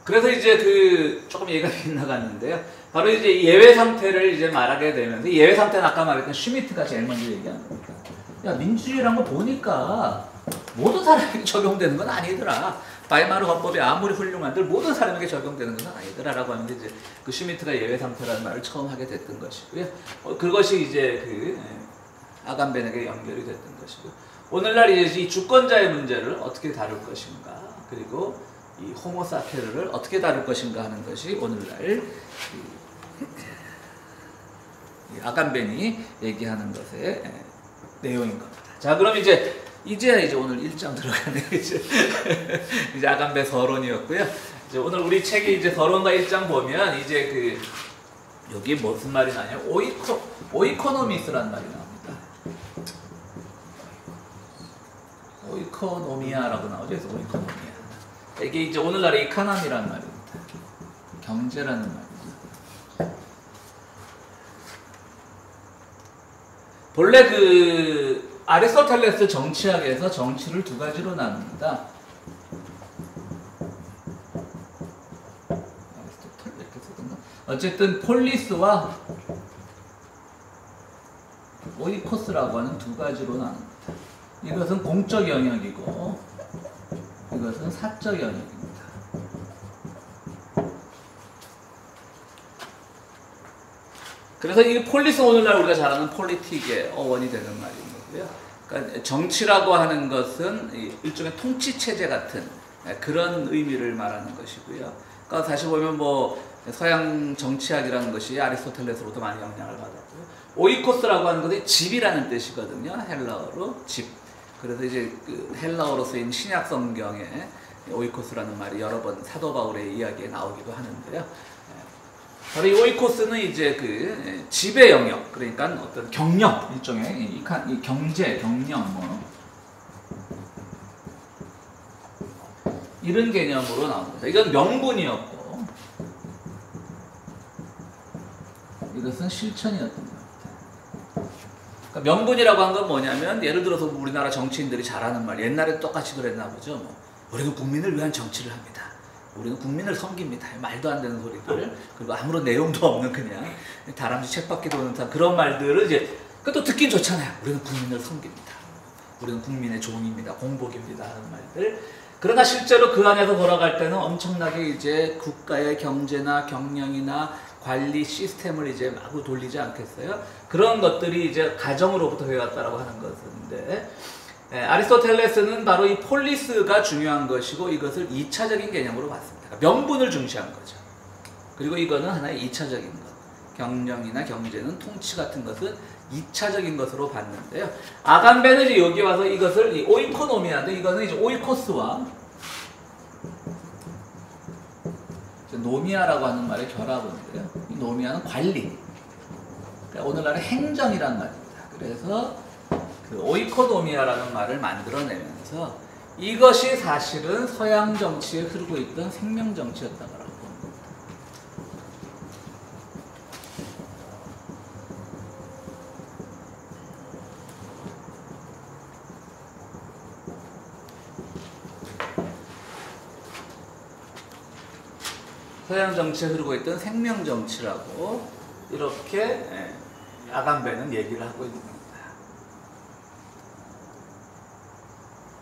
S1: 그래서 이제 조금 얘기가 빗나갔는데요. 바로 이제 예외 상태를 이제 말하게 되면서, 예외 상태는 아까 말했던 슈미트가 제일 먼저 얘기한 겁니다. 야, 민주주의란 거 보니까 모든 사람에게 적용되는 건 아니더라. 바이마르 헌법이 아무리 훌륭한들 모든 사람에게 적용되는 건 아니더라라고 하는데, 이제 그 슈미트가 예외 상태라는 말을 처음 하게 됐던 것이고요. 그것이 이제 아간벤에게 연결이 됐던 것이고, 오늘날 이제 이 주권자의 문제를 어떻게 다룰 것인가, 그리고 이 호모사케르를 어떻게 다룰 것인가 하는 것이 오늘날 아간벤이 얘기하는 것의 내용인 겁니다. 자, 그럼 이제 오늘 1장 들어가네요. 이제 아간벤 서론이었고요. 이제 오늘 우리 책이 이제 서론과 1장 보면 이제 여기 무슨 말이 나냐? 오이코노미스라는 말이 나옵니다. 오이코노미아라고 나오죠. 그래서 오이코노미아. 이게 이제 오늘날의 이카남이라는 말입니다. 경제라는 말입니다. 본래 아리스토텔레스 정치학에서 정치를 두 가지로 나눕니다. 어쨌든 폴리스와 오이코스라고 하는 두 가지로 나눕니다. 이것은 공적 영역이고 이것은 사적 영역입니다. 그래서 이 폴리스는 오늘날 우리가 잘 아는 폴리틱의 어원이 되는 말인 거고요. 그러니까 정치라고 하는 것은 일종의 통치체제 같은 그런 의미를 말하는 것이고요. 그러니까 다시 보면 서양 정치학이라는 것이 아리스토텔레스로부터 많이 영향을 받았고요. 오이코스라고 하는 것이 집이라는 뜻이거든요. 헬라어로 집. 그래서 이제 헬라어로 쓰인 신약 성경에 오이코스라는 말이 여러 번 사도 바울의 이야기에 나오기도 하는데요. 바로 이 오이코스는 이제 지배 영역, 그러니까 어떤 경영, 일종의 이 경제, 경영 이런 개념으로 나옵니다. 이건 명분이었고 이것은 실천이었던 겁니다. 그러니까 명분이라고 한 건 뭐냐면, 예를 들어서 우리나라 정치인들이 잘하는 말, 옛날에 똑같이 그랬나 보죠. 우리는 국민을 위한 정치를 합니다. 우리는 국민을 섬깁니다. 말도 안 되는 소리들, 그리고 아무런 내용도 없는 그냥 다람쥐 책밖에 도는 그런 말들을 이제 또 듣긴 좋잖아요. 우리는 국민을 섬깁니다. 우리는 국민의 종입니다. 공복입니다. 하는 말들. 그러나 실제로 그 안에서 돌아갈 때는 엄청나게 이제 국가의 경제나 경영이나 관리 시스템을 이제 마구 돌리지 않겠어요? 그런 것들이 이제 가정으로부터 해왔다라고 하는 것인데, 아리스토텔레스는 바로 이 폴리스가 중요한 것이고 이것을 2차적인 개념으로 봤습니다. 그러니까 명분을 중시한 거죠. 그리고 이거는 하나의 2차적인 것. 경영이나 경제는 통치 같은 것은 2차적인 것으로 봤는데요. 아간벤은 이제 여기 와서 이것을 이 오이코노미아인데, 이거는 이제 오이코스와 노미아라고 하는 말의 결합인데요. 이 노미아는 관리. 그러니까 오늘날의 행정이란 말입니다. 그래서 오이코노미아라는 말을 만들어내면서 이것이 사실은 서양 정치에 흐르고 있던 생명 정치였다고 봅니다. 서양 정치에 흐르고 있던 생명 정치라고 이렇게 아간벤은 얘기를 하고 있는 겁니다.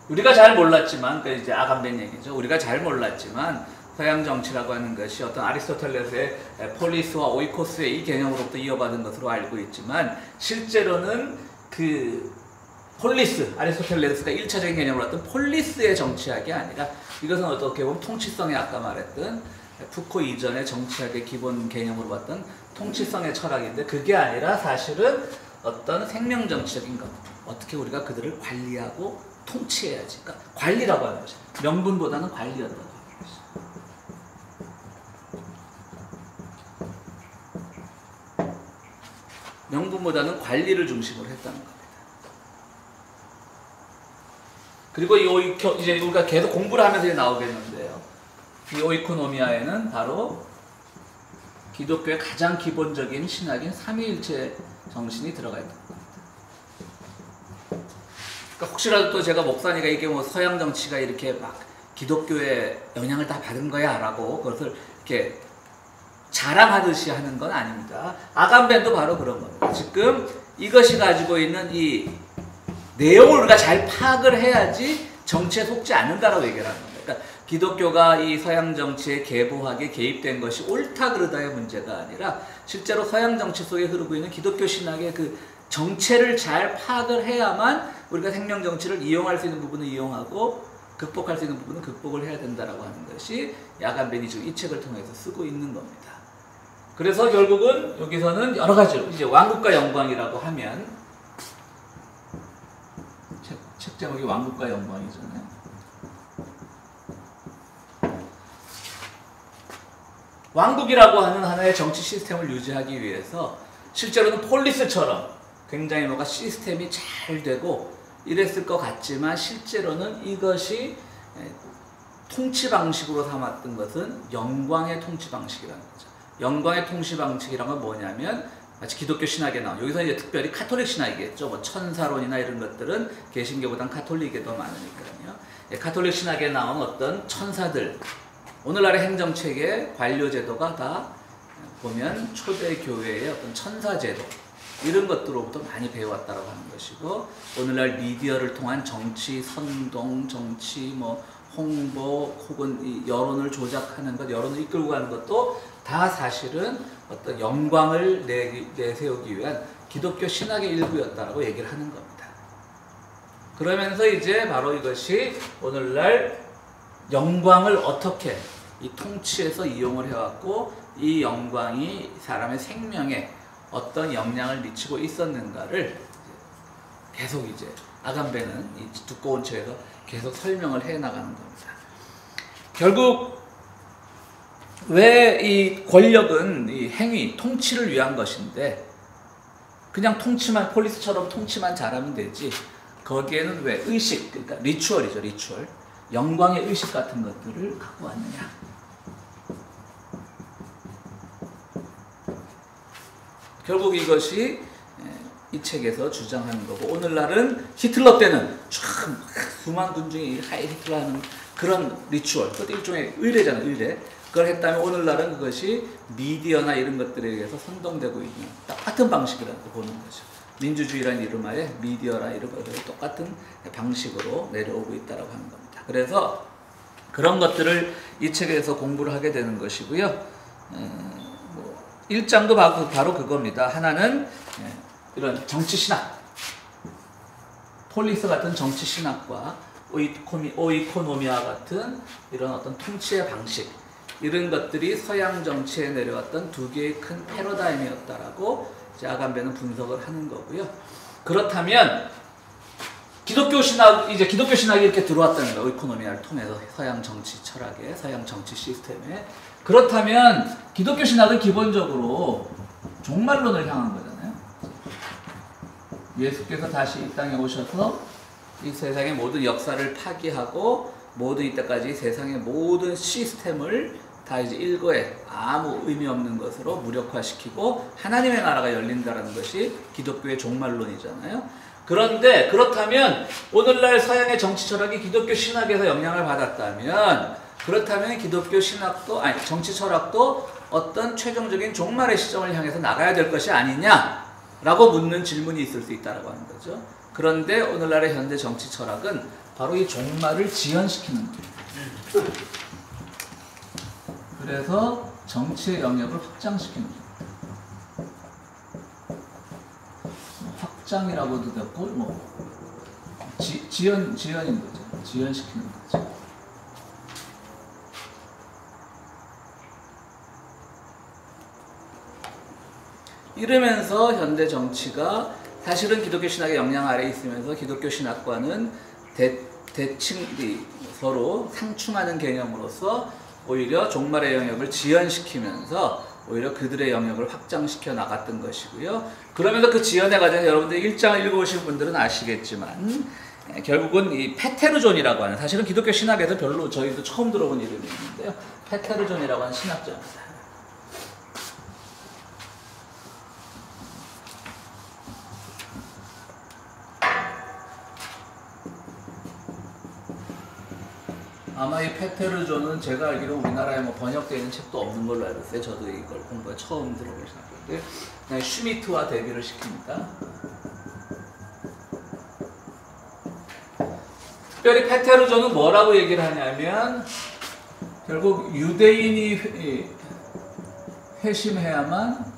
S1: 우리가 잘 몰랐지만, 이제 아간벤 얘기죠. 우리가 잘 몰랐지만 서양 정치라고 하는 것이 어떤 아리스토텔레스의 폴리스와 오이코스의 이 개념으로부터 이어받은 것으로 알고 있지만, 실제로는 폴리스, 아리스토텔레스가 1차적인 개념으로 했던 폴리스의 정치학이 아니라, 이것은 어떻게 보면 통치성의, 아까 말했던 푸코 이전의 정치학의 기본 개념으로 봤던 통치성의 철학인데, 그게 아니라 사실은 어떤 생명 정치적인 것, 어떻게 우리가 그들을 관리하고 통치해야지. 그러니까 관리라고 하는 거죠. 명분보다는 관리였다고 하는 것이죠. 명분보다는 관리를 중심으로 했다는 겁니다. 그리고 이제 우리가 계속 공부를 하면서 나오겠는데요. 이 오이코노미아에는 바로 기독교의 가장 기본적인 신학인 삼위일체 정신이 들어가 있는 겁니다. 그러니까 혹시라도 또 제가 목사니까 이게 뭐 서양 정치가 이렇게 막 기독교의 영향을 다 받은 거야 라고 그것을 이렇게 자랑하듯이 하는 건 아닙니다. 아간벤도 바로 그런 겁니다. 지금 이것이 가지고 있는 이 내용을 우리가 잘 파악을 해야지 정치에 속지 않는다라고 얘기를 하는 겁니다. 그러니까 기독교가 이 서양 정치에 계보하게 개입된 것이 옳다 그르다의 문제가 아니라 실제로 서양 정치 속에 흐르고 있는 기독교 신학의 그 정체를 잘 파악을 해야만 우리가 생명 정치를 이용할 수 있는 부분은 이용하고 극복할 수 있는 부분은 극복을 해야 된다라고 하는 것이 야간벤이 지금 이 책을 통해서 쓰고 있는 겁니다. 그래서 결국은 여기서는 여러 가지로 이제 왕국과 영광이라고 하면 책 제목이 왕국과 영광이잖아요. 왕국이라고 하는 하나의 정치 시스템을 유지하기 위해서 실제로는 폴리스처럼 굉장히 뭐가 시스템이 잘 되고 이랬을 것 같지만 실제로는 이것이 통치 방식으로 삼았던 것은 영광의 통치 방식이라는 거죠. 영광의 통치 방식이란 건 뭐냐면 마치 기독교 신학에 나온 여기서 이제 특별히 카톨릭 신학이겠죠. 뭐 천사론이나 이런 것들은 개신교보단 카톨릭에 더 많으니까요. 카톨릭 신학에 나온 어떤 천사들, 오늘날의 행정체계 관료 제도가 다 보면 초대 교회의 어떤 천사 제도 이런 것들로부터 많이 배워왔다고 하는 것이고 오늘날 미디어를 통한 정치 선동, 정치 뭐 홍보 혹은 이 여론을 조작하는 것, 여론을 이끌고 가는 것도 다 사실은 어떤 영광을 내세우기 위한 기독교 신학의 일부였다라고 얘기를 하는 겁니다. 그러면서 이제 바로 이것이 오늘날 영광을 어떻게 이 통치에서 이용을 해왔고 이 영광이 사람의 생명에 어떤 영향을 미치고 있었는가를 계속 이제 아간벤은 이 두꺼운 책에서 계속 설명을 해 나가는 겁니다. 결국 왜 이 권력은 이 행위, 통치를 위한 것인데 그냥 통치만 폴리스처럼 통치만 잘하면 되지 거기에는 왜 의식, 그러니까 리추얼이죠, 리추얼. 영광의 의식 같은 것들을 갖고 왔느냐. 결국 이것이 이 책에서 주장하는 거고 오늘날은 히틀러 때는 참 수만 군중이 하이 히틀러 하는 그런 리추얼, 그것도 일종의 의례잖아요, 의례. 그걸 했다면 오늘날은 그것이 미디어나 이런 것들에 의해서 선동되고 있는 똑같은 방식이라고 보는 거죠. 민주주의라는 이름하에 미디어나 이런 것들이 똑같은 방식으로 내려오고 있다고 하는 겁니다. 그래서 그런 것들을 이 책에서 공부를 하게 되는 것이고요. 1장도 바로 그겁니다. 하나는 이런 정치신학, 폴리스 같은 정치신학과 오이코노미아 같은 이런 어떤 통치의 방식 이런 것들이 서양 정치에 내려왔던 두 개의 큰 패러다임이었다라고 아간벤은 분석을 하는 거고요. 그렇다면 기독교 신학이 이렇게 들어왔다는 거예요. 오이코노미아를 통해서 서양 정치 철학에, 서양 정치 시스템에. 그렇다면 기독교 신학은 기본적으로 종말론을 향한 거잖아요. 예수께서 다시 이 땅에 오셔서 이 세상의 모든 역사를 파기하고 모든 이때까지 세상의 모든 시스템을 다 이제 일거에 아무 의미 없는 것으로 무력화시키고 하나님의 나라가 열린다는 것이 기독교의 종말론이잖아요. 그런데 그렇다면 오늘날 서양의 정치 철학이 기독교 신학에서 영향을 받았다면 그렇다면 기독교 신학도 정치 철학도 어떤 최종적인 종말의 시점을 향해서 나가야 될 것이 아니냐라고 묻는 질문이 있을 수 있다고 하는 거죠. 그런데 오늘날의 현대 정치 철학은 바로 이 종말을 지연시키는 겁니다. 그래서 정치의 영역을 확장시키는 겁니다. 확장이라고도 됐고 지연인 거죠. 지연시키는 거죠. 이러면서 현대 정치가 사실은 기독교 신학의 영향 아래에 있으면서 기독교 신학과는 서로 상충하는 개념으로서 오히려 종말의 영역을 지연시키면서 오히려 그들의 영역을 확장시켜 나갔던 것이고요. 그러면서 그 지연의 과정에서 여러분들 1장을 읽어보신 분들은 아시겠지만 결국은 이 페테르존이라고 하는, 사실은 기독교 신학에서 별로 저희도 처음 들어본 이름이 있는데요. 페테르존이라고 하는 신학자입니다. 아마 이 페테르존은 제가 알기로 우리나라에 뭐 번역되어 있는 책도 없는 걸로 알고 있어요. 저도 이걸 공부해 처음 들어볼 생각인데 슈미트와 대비를 시킵니다. 특별히 페테르존은 뭐라고 얘기를 하냐면 결국 유대인이 회심해야만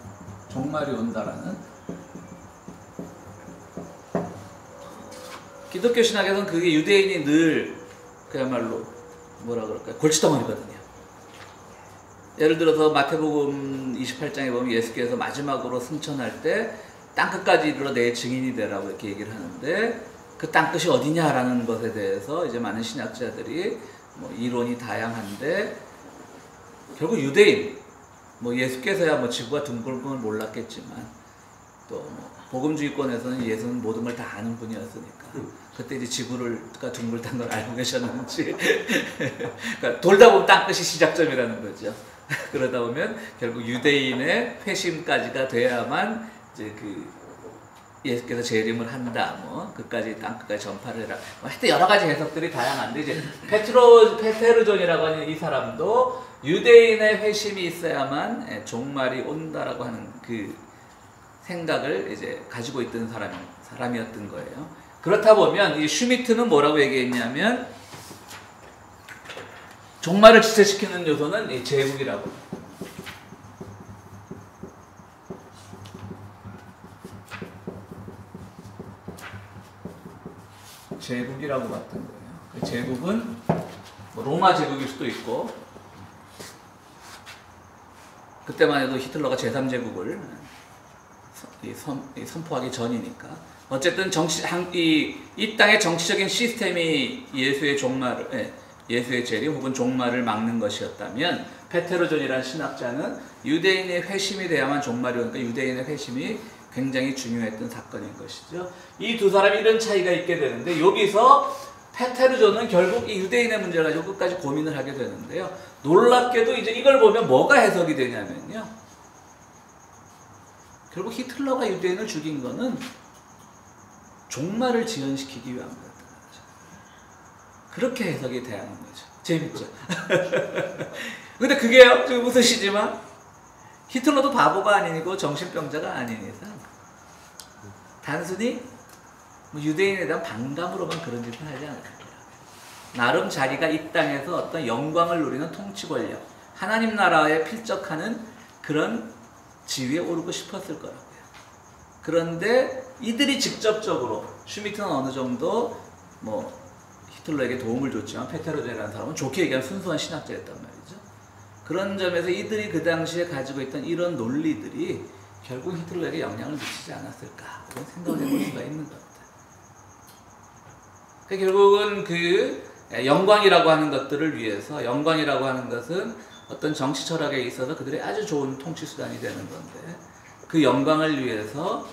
S1: 종말이 온다라는, 기독교 신학에서는 그게 유대인이 늘 그야말로 뭐라 그럴까요? 골칫덩어리거든요. 예를 들어서 마태복음 28장에 보면 예수께서 마지막으로 승천할 때 땅끝까지 이르러 내 증인이 되라고 이렇게 얘기를 하는데, 그 땅끝이 어디냐라는 것에 대해서 이제 많은 신학자들이 뭐 이론이 다양한데, 결국 유대인, 뭐 예수께서야 뭐 지구가 둥글은 걸 몰랐겠지만 또 뭐 복음주의권에서는 예수는 모든 걸 다 아는 분이었으니까 그때 이제 지구가 둥글다는 걸 알고 계셨는지 그러니까 돌다 보면 땅끝이 시작점이라는 거죠. 그러다 보면 결국 유대인의 회심까지가 돼야만 이제 그 예수께서 재림을 한다, 뭐 그까지 땅끝까지 전파를 해라, 뭐 하여튼 여러 가지 해석들이 다양한데, 이제 페테르존이라고 하는 이 사람도 유대인의 회심이 있어야만 종말이 온다라고 하는 그 생각을 이제 가지고 있던 사람이었던 거예요. 그렇다 보면 이 슈미트는 뭐라고 얘기했냐면 종말을 지체시키는 요소는 이 제국이라고. 제국이라고 봤던 거예요. 그 제국은 뭐 로마 제국일 수도 있고, 그때만 해도 히틀러가 제3제국을 선포하기 전이니까. 어쨌든 이 땅의 정치적인 시스템이 예수의 재림 혹은 종말을 막는 것이었다면, 페테르존이라는 신학자는 유대인의 회심이 돼야만 종말이 오니까 유대인의 회심이 굉장히 중요했던 사건인 것이죠. 이 두 사람이 이런 차이가 있게 되는데, 여기서 페테르존은 결국 이 유대인의 문제를 가지고 끝까지 고민을 하게 되는데요. 놀랍게도 이제 이걸 보면 뭐가 해석이 되냐면요, 결국 히틀러가 유대인을 죽인 거는 종말을 지연시키기 위한 거였던 거죠. 그렇게 해석이 되는 거죠. 재밌죠? 근데 그게요, 좀 웃으시지만 히틀러도 바보가 아니고 정신병자가 아닌 이상 단순히 뭐 유대인에 대한 반감으로만 그런 짓을 하지 않을 거예요. 나름 자기가 이 땅에서 어떤 영광을 누리는 통치 권력, 하나님 나라에 필적하는 그런 지위에 오르고 싶었을 거라고요. 그런데 이들이 직접적으로, 슈미트는 어느 정도 뭐 히틀러에게 도움을 줬지만 페테르존이라는 사람은 좋게 얘기하면 순수한 신학자였단 말이죠. 그런 점에서 이들이 그 당시에 가지고 있던 이런 논리들이 결국 히틀러에게 영향을 미치지 않았을까, 그런 생각을 해볼 수가 있는 겁니다. 그러니까 결국은 그 영광이라고 하는 것들을 위해서, 영광이라고 하는 것은 어떤 정치 철학에 있어서 그들의 아주 좋은 통치 수단이 되는 건데, 그 영광을 위해서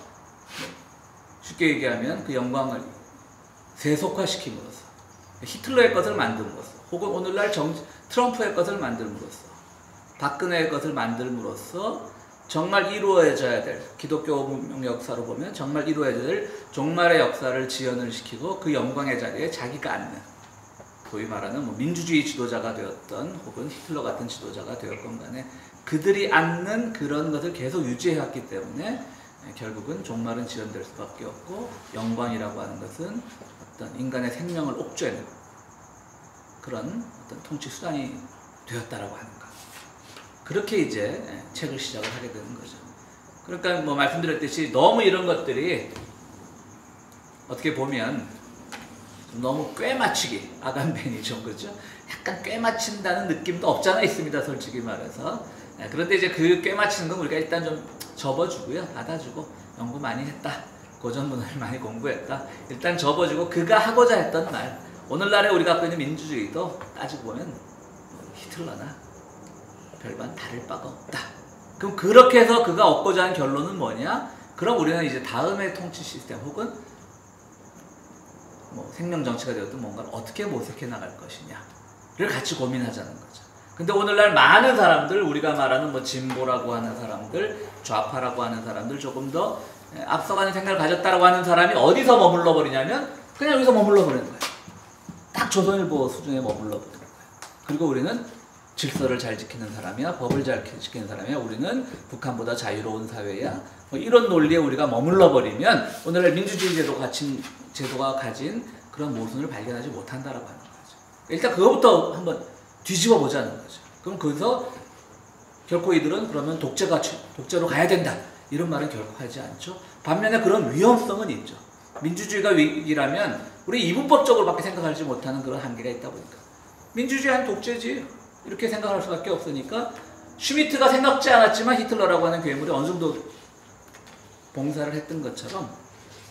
S1: 쉽게 얘기하면 그 영광을 세속화시킴으로써, 히틀러의 것을 만듦으로써, 혹은 오늘날 트럼프의 것을 만듦으로써, 박근혜의 것을 만듦으로써 정말 이루어져야 될, 기독교 문명 역사로 보면 정말 이루어져야 될 종말의 역사를 지연을 시키고 그 영광의 자리에 자기가 앉는, 소위 말하는 뭐 민주주의 지도자가 되었던 혹은 히틀러 같은 지도자가 되었건 간에 그들이 앉는 그런 것을 계속 유지해왔기 때문에 결국은 종말은 지연될 수밖에 없고, 영광이라고 하는 것은 어떤 인간의 생명을 옥죄는 그런 어떤 통치 수단이 되었다라고 하는 것. 그렇게 이제 책을 시작을 하게 되는 거죠. 그러니까 뭐 말씀드렸듯이 너무 이런 것들이 어떻게 보면 너무 꿰맞추기, 아간벤이죠, 그죠? 약간 꿰맞춘다는 느낌도 없잖아 있습니다, 솔직히 말해서. 그런데 이제 그 꿰맞추는 건 우리가 일단 좀 접어주고요, 받아주고, 연구 많이 했다, 고전 문화를 많이 공부했다, 일단 접어주고 그가 하고자 했던 말, 오늘날에 우리가 갖고 있는 민주주의도 따지고 보면 히틀러나 별반 다를 바가 없다, 그럼 그렇게 해서 그가 얻고자 하는 결론은 뭐냐? 그럼 우리는 이제 다음의 통치 시스템 혹은 뭐 생명 정치가 되었든 뭔가를 어떻게 모색해 나갈 것이냐를 같이 고민하자는 거죠. 근데 오늘날 많은 사람들, 우리가 말하는 뭐 진보라고 하는 사람들, 좌파라고 하는 사람들, 조금 더 앞서가는 생각을 가졌다라고 하는 사람이 어디서 머물러 버리냐면 그냥 여기서 머물러 버리는 거예요. 딱 조선일보 수준에 머물러 버리는 거예요. 그리고 우리는 질서를 잘 지키는 사람이야, 법을 잘 지키는 사람이야, 우리는 북한보다 자유로운 사회야, 뭐 이런 논리에 우리가 머물러 버리면 오늘날 민주주의 제도가 가진 그런 모순을 발견하지 못한다라고 하는 거죠. 일단 그거부터 한번 뒤집어 보자는 거죠. 그럼 거기서 결코 이들은 그러면 독재로 가야 된다 이런 말은 결코 하지 않죠. 반면에 그런 위험성은 있죠. 민주주의가 위기라면 우리 이분법적으로밖에 생각하지 못하는 그런 한계가 있다 보니까 민주주의 한 독재지 이렇게 생각할 수밖에 없으니까 슈미트가 생각지 않았지만 히틀러라고 하는 괴물이 어느 정도 봉사를 했던 것처럼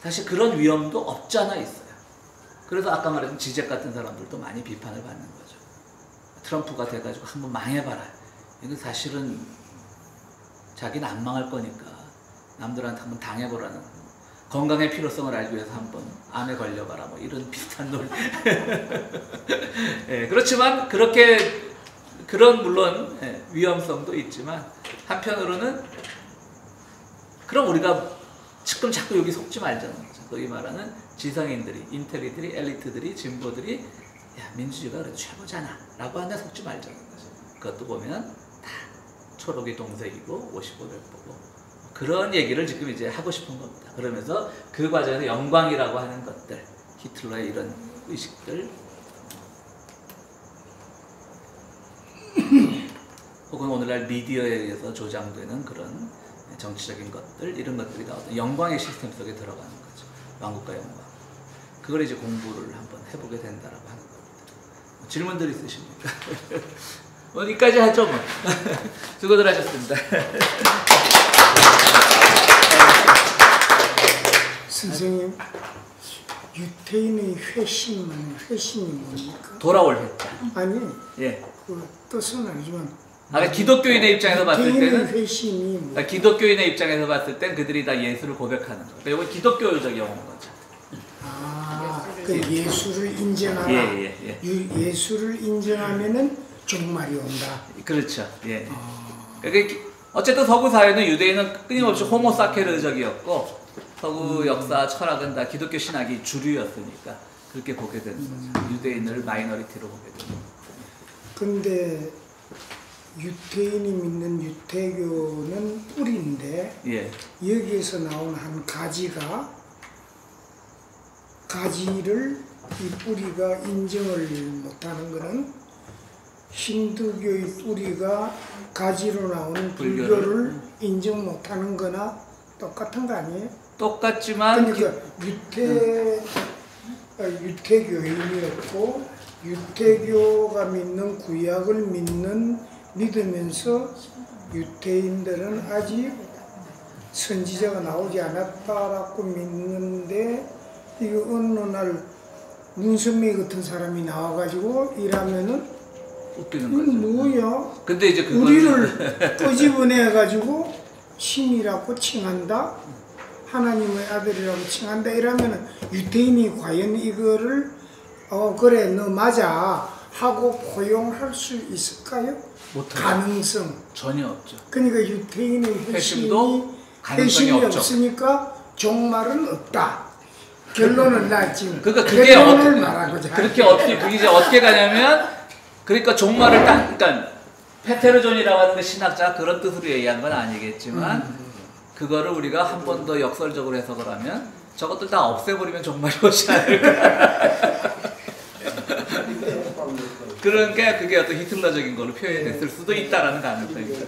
S1: 사실 그런 위험도 없지 않아 있어요. 그래서 아까 말했던 지잭 같은 사람들도 많이 비판을 받는 거죠. 트럼프가 돼가지고 한번 망해봐라. 이건 사실은 자기는 안 망할 거니까 남들한테 한번 당해보라는 건강의 필요성을 알기 위해서 한번 암에 걸려봐라 뭐 이런 비슷한 논리. 예, 그렇지만 그런 물론 위험성도 있지만 한편으로는 그럼 우리가 지금 자꾸 여기 속지 말자는 거죠. 거기 말하는 지성인들이, 인텔리들이, 엘리트들이, 진보들이 야 민주주의가 그래도 최고잖아 라고 하는데 속지 말자는 거죠. 그것도 보면 다 초록이 동색이고 55 백보고 그런 얘기를 지금 이제 하고 싶은 겁니다. 그러면서 그 과정에서 영광이라고 하는 것들, 히틀러의 이런 의식들 혹은 오늘날 미디어에 의해서 조장되는 그런 정치적인 것들 이런 것들이 다 어떤 영광의 시스템 속에 들어가는 거죠. 왕국과 영광. 그걸 이제 공부를 한번 해보게 된다라고 하는 겁니다. 질문들 있으십니까? 어디까지 하죠 뭐. 수고들 하셨습니다.
S6: 선생님, 유태인의 회심이 뭡니까?
S1: 돌아올 회자.
S6: 아니,
S1: 예.
S6: 그 뜻은 아니지만
S1: 기독교인의 입장에서 봤을
S6: 유태인의
S1: 때는
S6: 회심이 뭡니까?
S1: 기독교인의 입장에서 봤을 땐 그들이 다 예수를 고백하는 거예요. 이건 기독교적 영어인 거죠.
S6: 그 예수를 인정하라.
S1: 예.
S6: 예수를 인정하면은 종말이 온다.
S1: 그렇죠. 예. 그러니까 어쨌든 서구 사회는 유대인은 끊임없이 호모사케르적이었고 서구 역사, 철학은 다 기독교 신학이 주류였으니까 그렇게 보게 되는 거죠. 유대인을 마이너리티로 보게 되는 거죠.
S6: 근데 유태인이 믿는 유태교는 뿌리인데
S1: 예.
S6: 여기에서 나온 한 가지를 이 뿌리가 인정을 못하는 것은 힌두교의 뿌리가 가지로 나오는 불교를 인정 못하는 거나 똑같은 거 아니에요?
S1: 똑같지만
S6: 그러니까 유태교인이었고 유태교가 믿는 구약을 믿으면서 유태인들은 아직 선지자가 나오지 않았다라고 믿는데 이거 어느 날 문선미 같은 사람이 나와가지고 이러면은
S1: 웃기는
S6: 이건
S1: 거죠.
S6: 뭐야?
S1: 근데 이제
S6: 우리를 끄집어내가지고 신이라고 칭한다? 하나님의 아들이라고 칭한다? 이러면은 유태인이 과연 이거를 그래 너 맞아 하고 포용할 수 있을까요?
S1: 못해요.
S6: 가능성
S1: 전혀 없죠.
S6: 그러니까 유태인의
S1: 회심도 가능성이
S6: 회심이
S1: 없죠.
S6: 없으니까 종말은 없다. 결론은 나 지금
S1: 그러니까 그게
S6: 결론을 말하고자
S1: 그게 이제 어떻게 가냐면 그러니까 종말을 그러니까 페테르존이라고 하는 신학자 그런 뜻으로 얘기한 건 아니겠지만 그거를 우리가 한 번 더 역설적으로 해석을 하면 저것들 다 없애버리면 종말이 오지 않을까. 그러니까 그게 어떤 히틀러적인 걸로 표현됐을 수도 있다라는 가능성이 있죠.